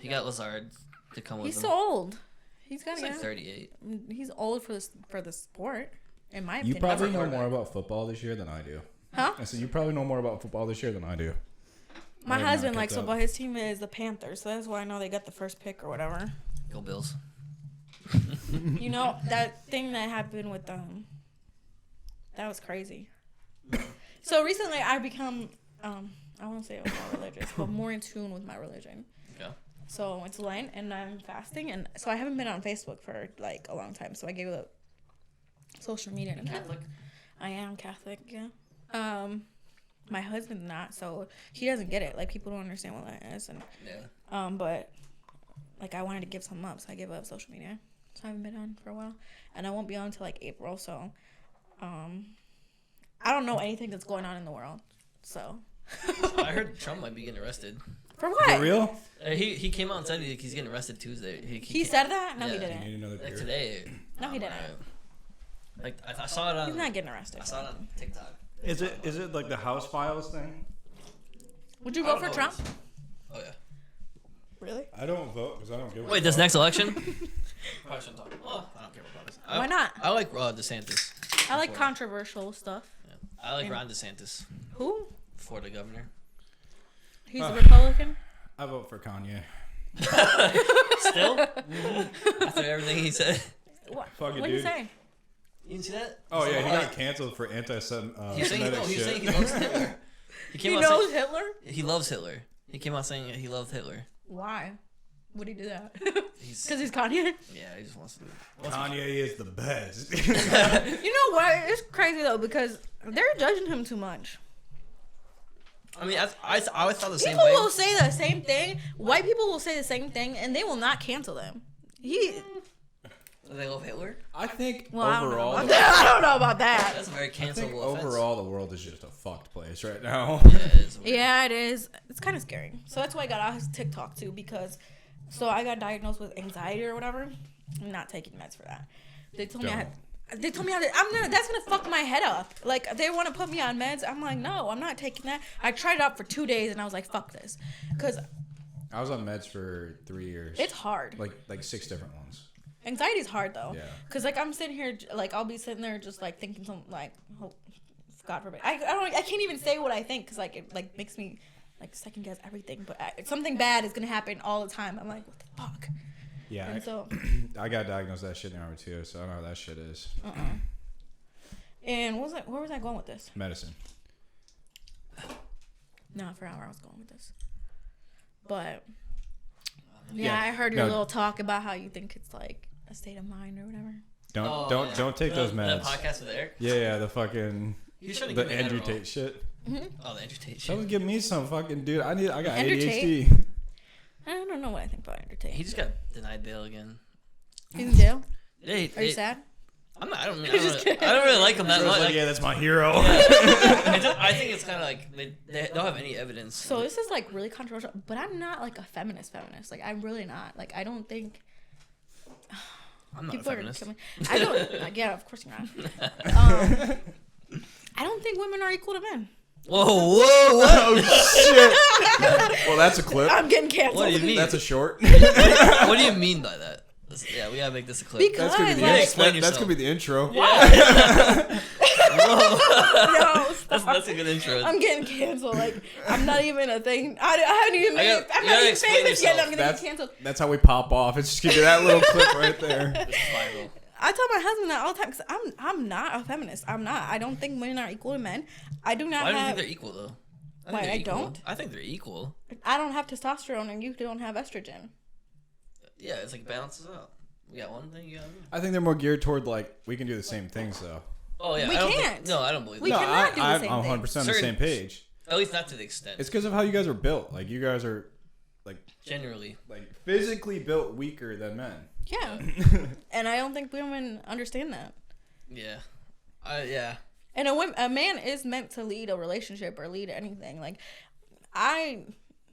got Lazard to come with He's him. so old. He's got He's like 38. He's old for the sport, in my You opinion. probably know more about football this year than I do. Huh? I said you probably know more about football this year than I do. My I have husband not likes kept up. football. His team is the Panthers, so that's why I know they got the first pick or whatever. Go Bills. You know that thing that happened with that was crazy. So recently I become I won't say I was more religious, but more in tune with my religion. Okay. So it's Lent and I'm fasting, and so I haven't been on Facebook for like a long time. So I gave up social media. And Catholic? I am Catholic, yeah. My husband's not, so he doesn't get it. Like, people don't understand what Lent is, and Yeah. but like I wanted to give something up, so I gave up social media. So I haven't been on for a while, and I won't be on until like April. So, I don't know anything that's going on in the world. So. I heard Trump might be getting arrested. For what? For real? He came out and said he's getting arrested Tuesday. He said that? No, he Yeah. didn't. You need another Like beer. today. No, he didn't. Like I saw it on. He's not getting arrested. I saw it on TikTok. Is it like the House Files thing? Would you I vote don't for know. Trump? Oh yeah. Really? I don't vote because I don't give a Wait, this next election? Probably shouldn't talk. Oh, I don't care about this. Why not? I like DeSantis. I like controversial stuff. Yeah. I like Ron DeSantis, Who? Florida governor. He's a Republican? I vote for Kanye. Still? After everything he said. What? Fuck it, What did he dude. say? You didn't see that? Oh yeah, he Like, got canceled for anti-Semitic He's saying, shit. he's saying he loves Hitler. He came He out knows saying Hitler? he loves Hitler. He came out saying he loved Hitler. Why? Would he do that? He's Because he's Kanye? yeah, he just wants to. Kanye is the best. You know what? It's crazy, though, because they're judging him too much. I mean, I always thought the same People way. will say the same thing. White people will say the same thing, and they will not cancel them. They love Hitler. I think Well, I don't know overall, about that. I don't know about that. That's a very I think cancelable offense. overall the world is just a fucked place right now. Yeah, it is. Yeah, it is. It's kind of scary. So that's why I got off TikTok too, because so I got diagnosed with anxiety or whatever. I'm not taking meds for that. They told me I had. They told me that's gonna fuck my head up. Like, they want to put me on meds. I'm like, no, I'm not taking that. I tried it out for 2 days and I was like, fuck this, because I was on meds for 3 years. it's hard. Like 6 different ones. Anxiety's hard though. Yeah. Cause like I'm sitting here, like I'll be sitting there just like thinking something like, oh, God forbid. I can't even say what I think, cause like it like makes me like second guess everything. But something bad is gonna happen all the time. I'm like, what the fuck? Yeah. And so. I got diagnosed with that shit number 2, so I know how that shit is. And where was I going with this? Medicine. No, I forgot where I was going with this. But yeah, Yeah. I heard your No. little talk about how you think it's like a state of mind or whatever. Don't take those meds. That podcast with Eric. Yeah, the fucking He's trying to the give me Andrew Adderall. Tate shit. Oh, the Andrew Tate That shit. was giving me some fucking dude. I got Andrew ADHD. I don't know what I think about Andrew Tate. He just got denied bail again. He's in jail. Yeah, Are you sad? I'm not, I don't Just kidding. really like him that I was much. like, yeah, that's my hero. I think it's kind of like they don't have any evidence. So this is like really controversial, but I'm not like a feminist. Like, I'm really not. Like, I don't think I'm not a people are feminist. killing. I don't. Yeah, of course you're not. I don't think women are equal to men. Whoa, whoa, Shit. Well, that's a clip. I'm getting canceled. What do you mean? That's a short. What do you mean by that? Yeah, we gotta make this a clip. Because That's gonna be the like, explain that's yourself. gonna be the intro. no, That's a good intro. I'm getting canceled. Like, I'm not even a thing. I haven't even made. You I'm not gotta even explain famous yet. yourself. I'm gonna get canceled. That's how we pop off. It's just gonna be that little clip right there. It's viral. I tell my husband that all the time because I'm not a feminist. I'm not. I don't think women are equal to men. I do not Why do you have. think they're equal though? Why, they're I equal. don't? I think they're equal. I don't have testosterone and you don't have estrogen. Yeah, it's like balances out. We got one thing, you got another. I think they're more geared toward like we can do the same things though. Oh yeah, We I don't can't. Think, no, I don't believe We that. cannot do the I'm same 100% on the Certain- same page. At least not to the extent. It's because of how you guys are built. Like you guys are like generally, like physically built weaker than men. Yeah. And I don't think women understand that. Yeah. Yeah. And a man is meant to lead a relationship or lead anything. Like,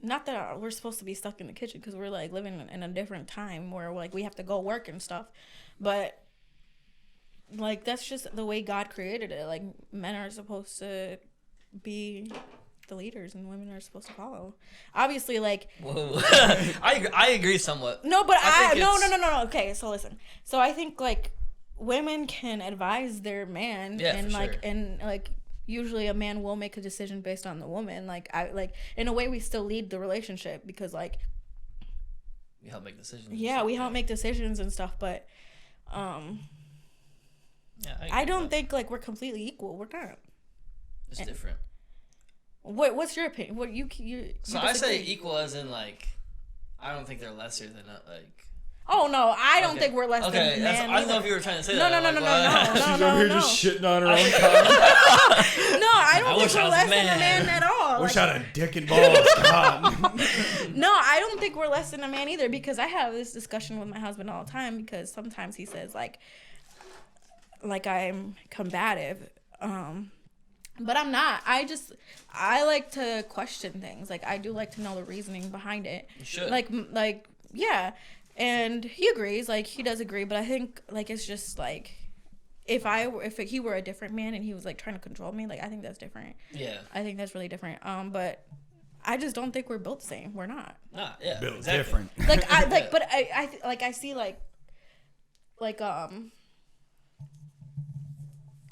not that we're supposed to be stuck in the kitchen because we're like living in a different time where like we have to go work and stuff, but like that's just the way God created it. Like, men are supposed to be the leaders and women are supposed to follow. Obviously, like, whoa. I agree somewhat. No, but no. Okay, so listen. So I think like women can advise their man, and like sure. and like usually a man will make a decision based on the woman. Like, in a way we still lead the relationship because like we help make decisions. Yeah, we help make decisions and stuff, but I don't think like we're completely equal. We're not. It's different. What's your opinion? What you So I say equal as in like I don't think they're lesser than like. Oh no, I don't think we're less than men. I don't know if you were trying to say no, that. No. She's over here just shitting on her own cock. No, I don't think we're less than a man at all. Wish I had a dick and balls. God. No, I don't think we're less than a man either because I have this discussion with my husband all the time because sometimes he says like I'm combative. But I'm not. I like to question things. Like, I do like to know the reasoning behind it. You should. Like, yeah. And he agrees. Like, he does agree. But I think, like, it's just, like, if he were a different man and he was, like, trying to control me, like, I think that's different. Yeah. I think that's really different. But I just don't think we're built the same. We're not. Nah, yeah. Built exactly. different. Like, but I see, like,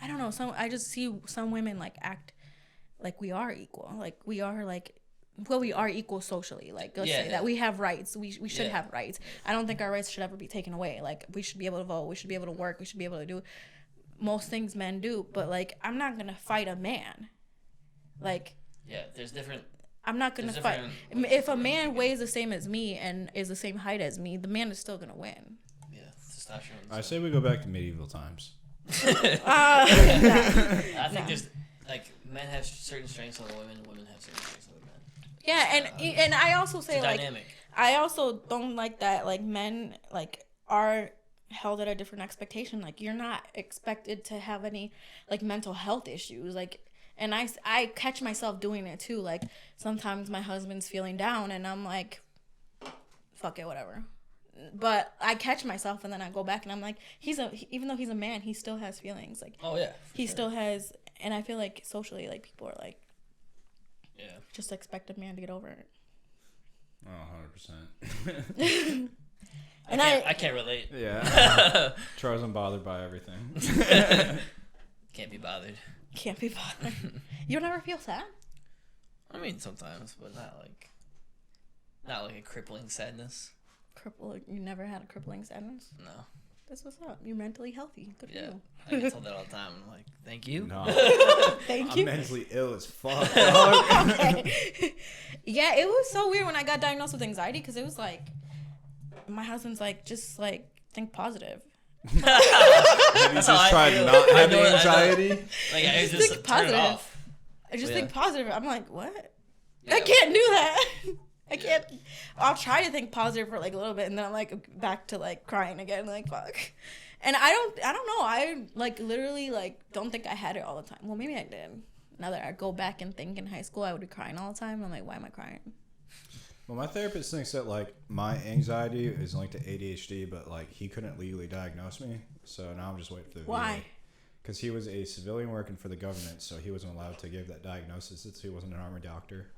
I don't know. I just see some women like act like we are equal. Like we are we are equal socially. Like let's say that we have rights. We should have rights. I don't think our rights should ever be taken away. Like we should be able to vote. We should be able to work. We should be able to do most things men do. But like I'm not gonna fight a man. Like there's different. I'm not gonna fight. If a man weighs the same as me and is the same height as me, the man is still gonna win. Yeah, testosterone. I say we go back to medieval times. I think there's like men have certain strengths over women have certain strengths over men. Yeah, and I also say it's like dynamic. I also don't like that like men like are held at a different expectation. Like you're not expected to have any like mental health issues. Like, and I catch myself doing it too. Like sometimes my husband's feeling down and I'm like, fuck it, whatever. But I catch myself and then I go back and I'm like, even though he's a man, he still has feelings. Like, oh yeah, he still has, and I feel like socially, like people are like, just expect a man to get over it. Oh, 100%. I can't relate. Yeah. Charles, I'm bothered by everything. Can't be bothered. Can't be bothered. You don't ever feel sad? I mean, sometimes, but not like a crippling sadness. You never had a crippling sadness? No. That's what's up. You're mentally healthy. Good for you. I get told that all the time. I'm like, thank you. No. Thank you. I'm mentally ill as fuck. Okay. Yeah, it was so weird when I got diagnosed with anxiety because it was like, my husband's like, just like, think positive. Have you just tried not having anxiety? Like, I just think turn positive. it off. I just think positive. I'm like, what? I can't do that. I can't. I'll try to think positive for like a little bit, and then I'm like back to like crying again. Like fuck. And I don't know. I like literally like don't think I had it all the time. Well, maybe I did. Now that I go back and think in high school, I would be crying all the time. I'm like, why am I crying? Well, my therapist thinks that like my anxiety is linked to ADHD, but like he couldn't legally diagnose me, so now I'm just waiting for the Why? Because he was a civilian working for the government, so he wasn't allowed to give that diagnosis since he wasn't an army doctor.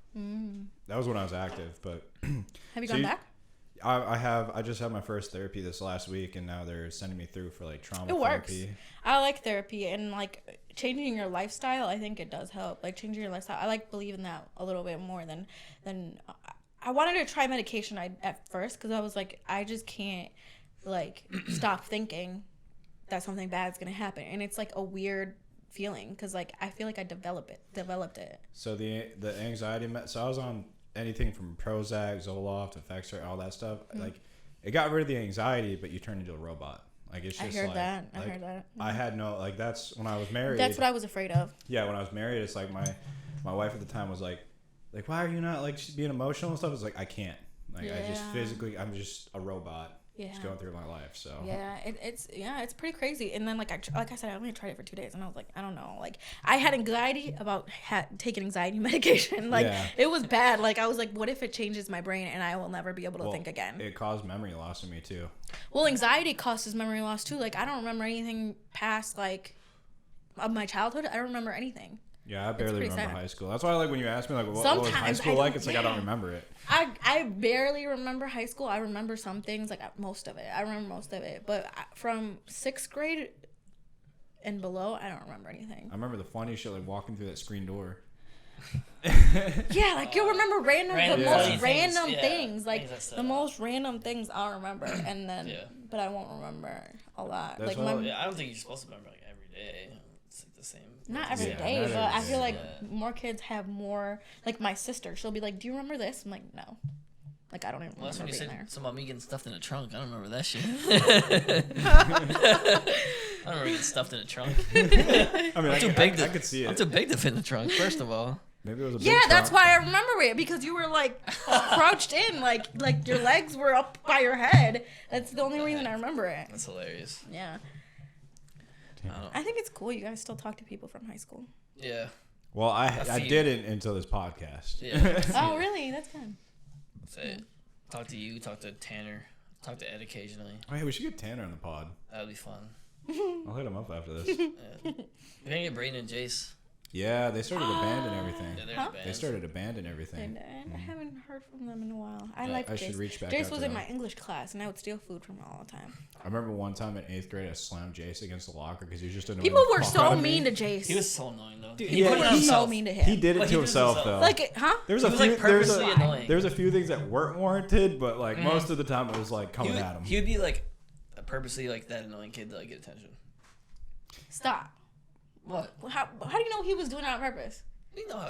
That was when I was active, but have you gone back? I have. I just had my first therapy this last week, and now they're sending me through for like trauma It works. therapy. I like therapy and like changing your lifestyle. I think it does help. Like changing your lifestyle. I like believe in that a little bit more than. I wanted to try medication at first because I was like, I just can't like stop thinking that something bad is gonna happen, and it's like a weird feeling because like I feel like I developed it. So the anxiety so I was on anything from Prozac, Zoloft, Effexor, all that stuff. Like it got rid of the anxiety, but you turn into a robot. Like it's just I heard like, that. like, I heard that. I had no like that's when I was married. That's what I was afraid of. Yeah, when I was married, it's like my wife at the time was like why are you not like being emotional and stuff? It's like I can't. Like I just physically, I'm just a robot. Yeah. Just going through my life. So yeah, it's pretty crazy. And then like I said, I only tried it for 2 days, and I was like, I don't know. Like I had anxiety about taking anxiety medication. Like it was bad. Like I was like, what if it changes my brain and I will never be able to think again? It caused memory loss in me too. Well, anxiety causes memory loss too. Like I don't remember anything past like of my childhood. I don't remember anything. Yeah, I barely remember high school. That's why, like, when you ask me, like, what was high Sometimes school like? It's like I don't remember it. I barely remember high school. I remember some things, like most of it. I remember most of it, but from 6th grade and below, I don't remember anything. I remember the funny shit, like walking through that screen door. Yeah, like you'll remember the most random things, like the most random things I'll remember, and then but I won't remember a lot. That's like I don't think you're supposed to remember like every day. It's like the same. Not every day, but I feel like more kids have more. Like my sister, she'll be like, "Do you remember this?" I'm like, "No." Like I don't even remember being there. Something about me getting stuffed in a trunk. I don't remember that shit. I don't remember getting stuffed in a trunk. I mean, I'm too big to. I could see it. I'm too big to fit in the trunk. First of all. Maybe it was a big trunk. That's why I remember it, because you were like crouched in, like your legs were up by your head. That's the only reason I remember it. That's hilarious. Yeah. I think it's cool you guys still talk to people from high school. Yeah. Well, I didn't until this podcast. Yeah. Oh, really? That's good. That's it. Talk to you, talk to Tanner, talk to Ed occasionally. Oh, hey, we should get Tanner on the pod. That would be fun. I'll hit him up after this. Yeah. We're gonna get Brayden and Jace. Yeah, they started a band and everything. Yeah, they're They started a band and everything. And I haven't heard from them in a while. I like Jace. I should reach back Jace out was to in them. my English class, and I would steal food from him all the time. I remember one time in 8th grade, I slammed Jace against the locker because he was just annoying. People were so mean to Jace. He was so annoying though. Dude, People were so mean to him. He did it to himself though. Like, huh? There was a few things that weren't warranted, but like most of the time it was like coming at him. He would be like purposely like that annoying kid to like get attention. Stop. What? How do you know he was doing it on purpose?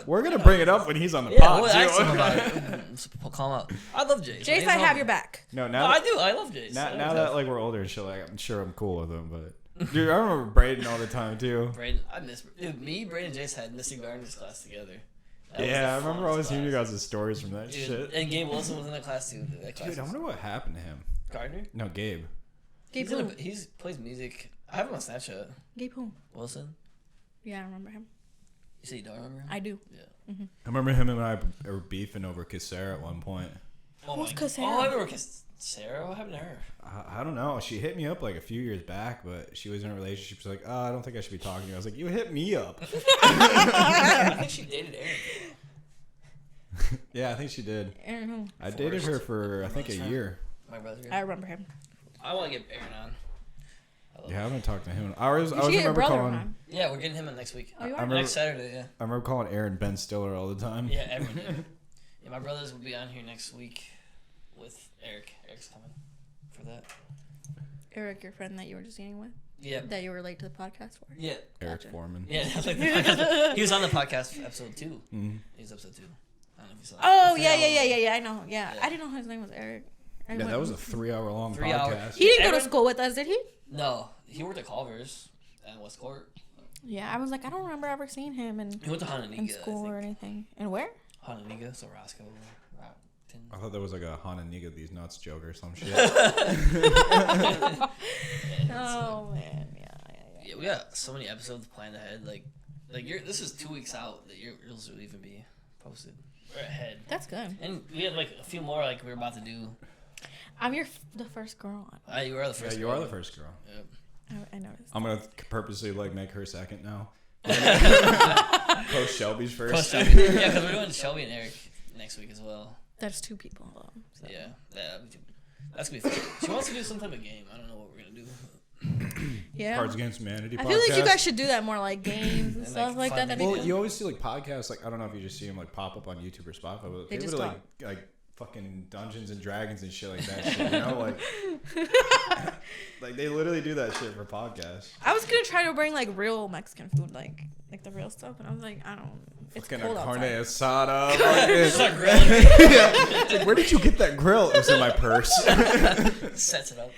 We're gonna bring it up when he's on the pod. We'll ask him about it. Calm out. I love Jace. Jace, I have your back. No, I do. I love Jace. Now that like we're older and shit, like I'm sure I'm cool with him, but dude, I remember Brayden all the time too. Brayden, I miss me, Brayden, and Jace had Missing Gardens class together. Yeah, I remember always hearing you guys' stories from that shit. And Gabe Wilson was in that class too. Dude, I wonder what happened to him. Gardner? No, Gabe. Gabe who? He plays music. I have him on Snapchat. Gabe who? Wilson. Yeah, I remember him. You say you don't remember him? I do. Yeah. Mm-hmm. I remember him and I were beefing over Casera at one point. Who's Casera? Oh, I remember Casera. What happened to her? I don't know. She hit me up like a few years back, but she was in a relationship. She's like, "Oh, I don't think I should be talking to you." I was like, "You hit me up." I think she dated Aaron. Yeah, I think she did. Aaron who? I dated her for I think a year. My brother. I remember him. I want to get Aaron on. Yeah, I haven't talked to him. I was remember calling. Yeah, we're getting him in next week. Oh, you are? Next Saturday, yeah. I remember calling Aaron Ben Stiller all the time. Yeah, everyone did. Yeah, my brothers will be on here next week with Eric. Eric's coming for that. Eric, your friend that you were just eating with? Yeah. That you were late to the podcast for? Yeah. Eric Gotcha. Foreman. Yeah, like the podcast. He was on the podcast for episode 2. Mm-hmm. He was episode 2. I don't know if you saw that. Oh, yeah, I know. Yeah. I didn't know his name was Eric. Yeah, that was a 3-hour long 3 hours. podcast. He didn't go to school with us, did he? No. He worked at Culver's and West Court. Yeah, I was like, I don't remember ever seeing him in He went to Hananiga, in school or anything. And where? Hananiga, so Roscoe. I thought that was like a Hananiga These Nuts joke or some shit. Oh, man. Yeah, we got so many episodes planned ahead. Like this is 2 weeks out that yours will even be posted. We're ahead. That's good. And we had like a few more like we were about to do. I'm the first girl on. You are the first. Yeah, you are the first girl. Yep. I noticed. I'm gonna purposely like make her second now. Post Shelby's first. Post Shelby. Yeah, because we're doing Shelby and Eric next week as well. That's 2 people. So. Yeah, that's gonna be fun. She wants to do some type of game. I don't know what we're gonna do. Yeah. Cards Against Humanity. I feel like you guys should do that more, like games and stuff like that. Well, you always see like podcasts. Like I don't know if you just see them like pop up on YouTube or Spotify. But they would like fucking Dungeons and Dragons and shit like that. Shit, you know, like like they literally do that shit for podcasts. I was gonna try to bring like real Mexican food, like the real stuff, and I was like, I don't. It's fucking cold carne outside. asada. Where did you get that grill? It was in my purse. Sets it up.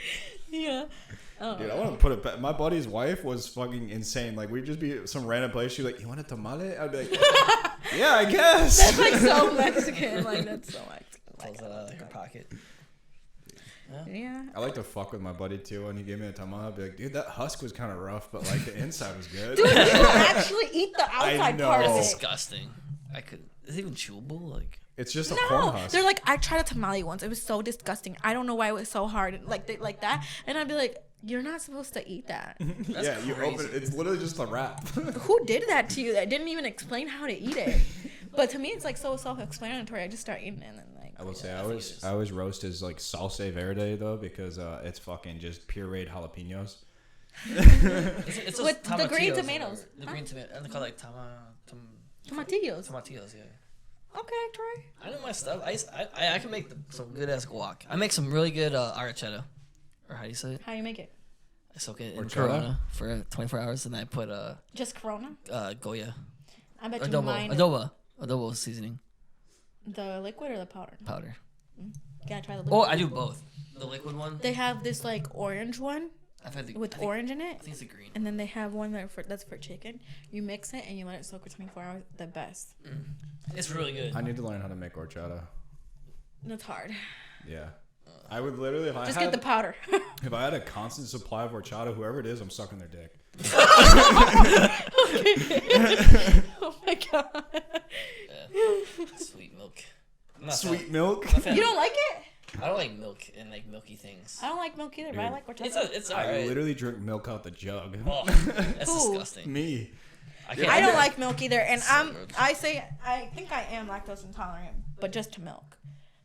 Yeah. Dude, I want to put it back. My buddy's wife was fucking insane. Like, we'd just be at some random place. She'd be like, "You want a tamale?" I'd be like, "Yeah, I guess." That's like so Mexican. Like, that's so Mexican. Pulls it out of her pocket. Yeah. I like to fuck with my buddy too. When he gave me a tomahawk, I'd be like, dude, that husk was kind of rough, but like the inside was good. Dude, you actually eat the outside know. part of That's it. disgusting. I could. Is it even chewable? Like. It's just a corn husk. They're like, I tried a tamale once. It was so disgusting. I don't know why it was so hard, like that. And I'd be like, you're not supposed to eat that. Yeah, you open it. It's literally just a wrap. Who did that to you? That didn't even explain how to eat it. But to me, it's like so self-explanatory. I just start eating it and then like. I will say, I always roast his like salsa verde though because it's fucking just pureed jalapenos. It's with the green tomatoes. The green tomatoes. And they call it like Tomatillos. tomatillos, yeah. Okay, Troy. I know my stuff. I can make some good ass guac. I make some really good arrachera, or how do you say it? How do you make it? I soak it in Horchata? Corona for 24 hours, and I put Just Corona? Goya, I bet you mine is adobo seasoning the liquid or the powder. powder. Gotta try the liquid. Oh, I do both. The liquid one. They have this like orange one I've had with orange in I it. think it's the green. And then they have one that's for chicken. You mix it and you let it soak for 24 hours. The best. It's really good. I need to learn how to make horchata. It's hard. Yeah. I would literally, if I Just had, get the powder. if I had a constant supply of horchata, whoever it is, I'm sucking their dick. Oh my god. Sweet milk. Sweet milk? You don't like it? I don't like milk and like milky things. I don't like milk either, but I like horchata. It's I alright. literally drink milk out the jug. Oh, that's Who? disgusting. Me. I don't like milk either, and So gross. I think I am lactose intolerant, but just to milk,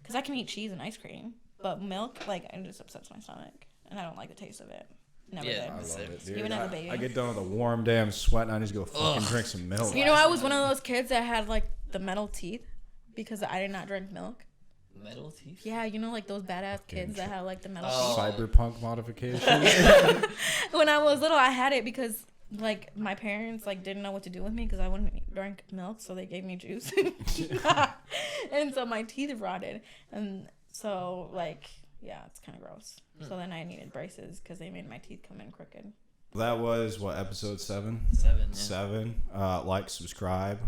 because I can eat cheese and ice cream, but milk, like, it just upsets my stomach, and I don't like the taste of it. Never Yeah. I did. love it, dude. Even as a baby. I get done with a warm day, I'm sweating, I just go fucking Ugh. drink some milk. You know, I was one of those kids that had like the metal teeth because I did not drink milk. Metal teeth. Yeah, you know, like those badass kids that have like the metal Oh. Cyberpunk modification. teeth. When I was little, I had it because like my parents like didn't know what to do with me because I wouldn't drink milk, so they gave me juice, and so my teeth rotted, and so like yeah, it's kind of gross. So then I needed braces because they made my teeth come in crooked. That was what, episode 7? 7. Yeah. 7. Like, subscribe.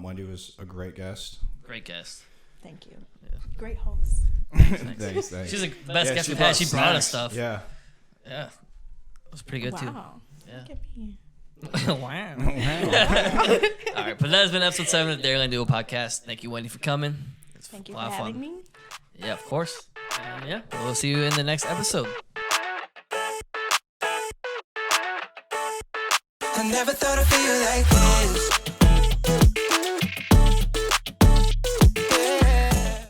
Wendy was a great guest. Great guest. Thank you. Yeah. Great host. Thanks. She's the best guest she we've had. brought She brought us snacks. stuff. Yeah. Yeah. It was pretty good too. Wow. Yeah. Look at me. Wow. All right, but that has been episode 7 of the Dairyland Duo podcast. Thank you, Wendy, for coming. It's Thank you a for lot of having fun. me. Yeah, of course. Yeah, we'll see you in the next episode. I never thought I'd feel like this.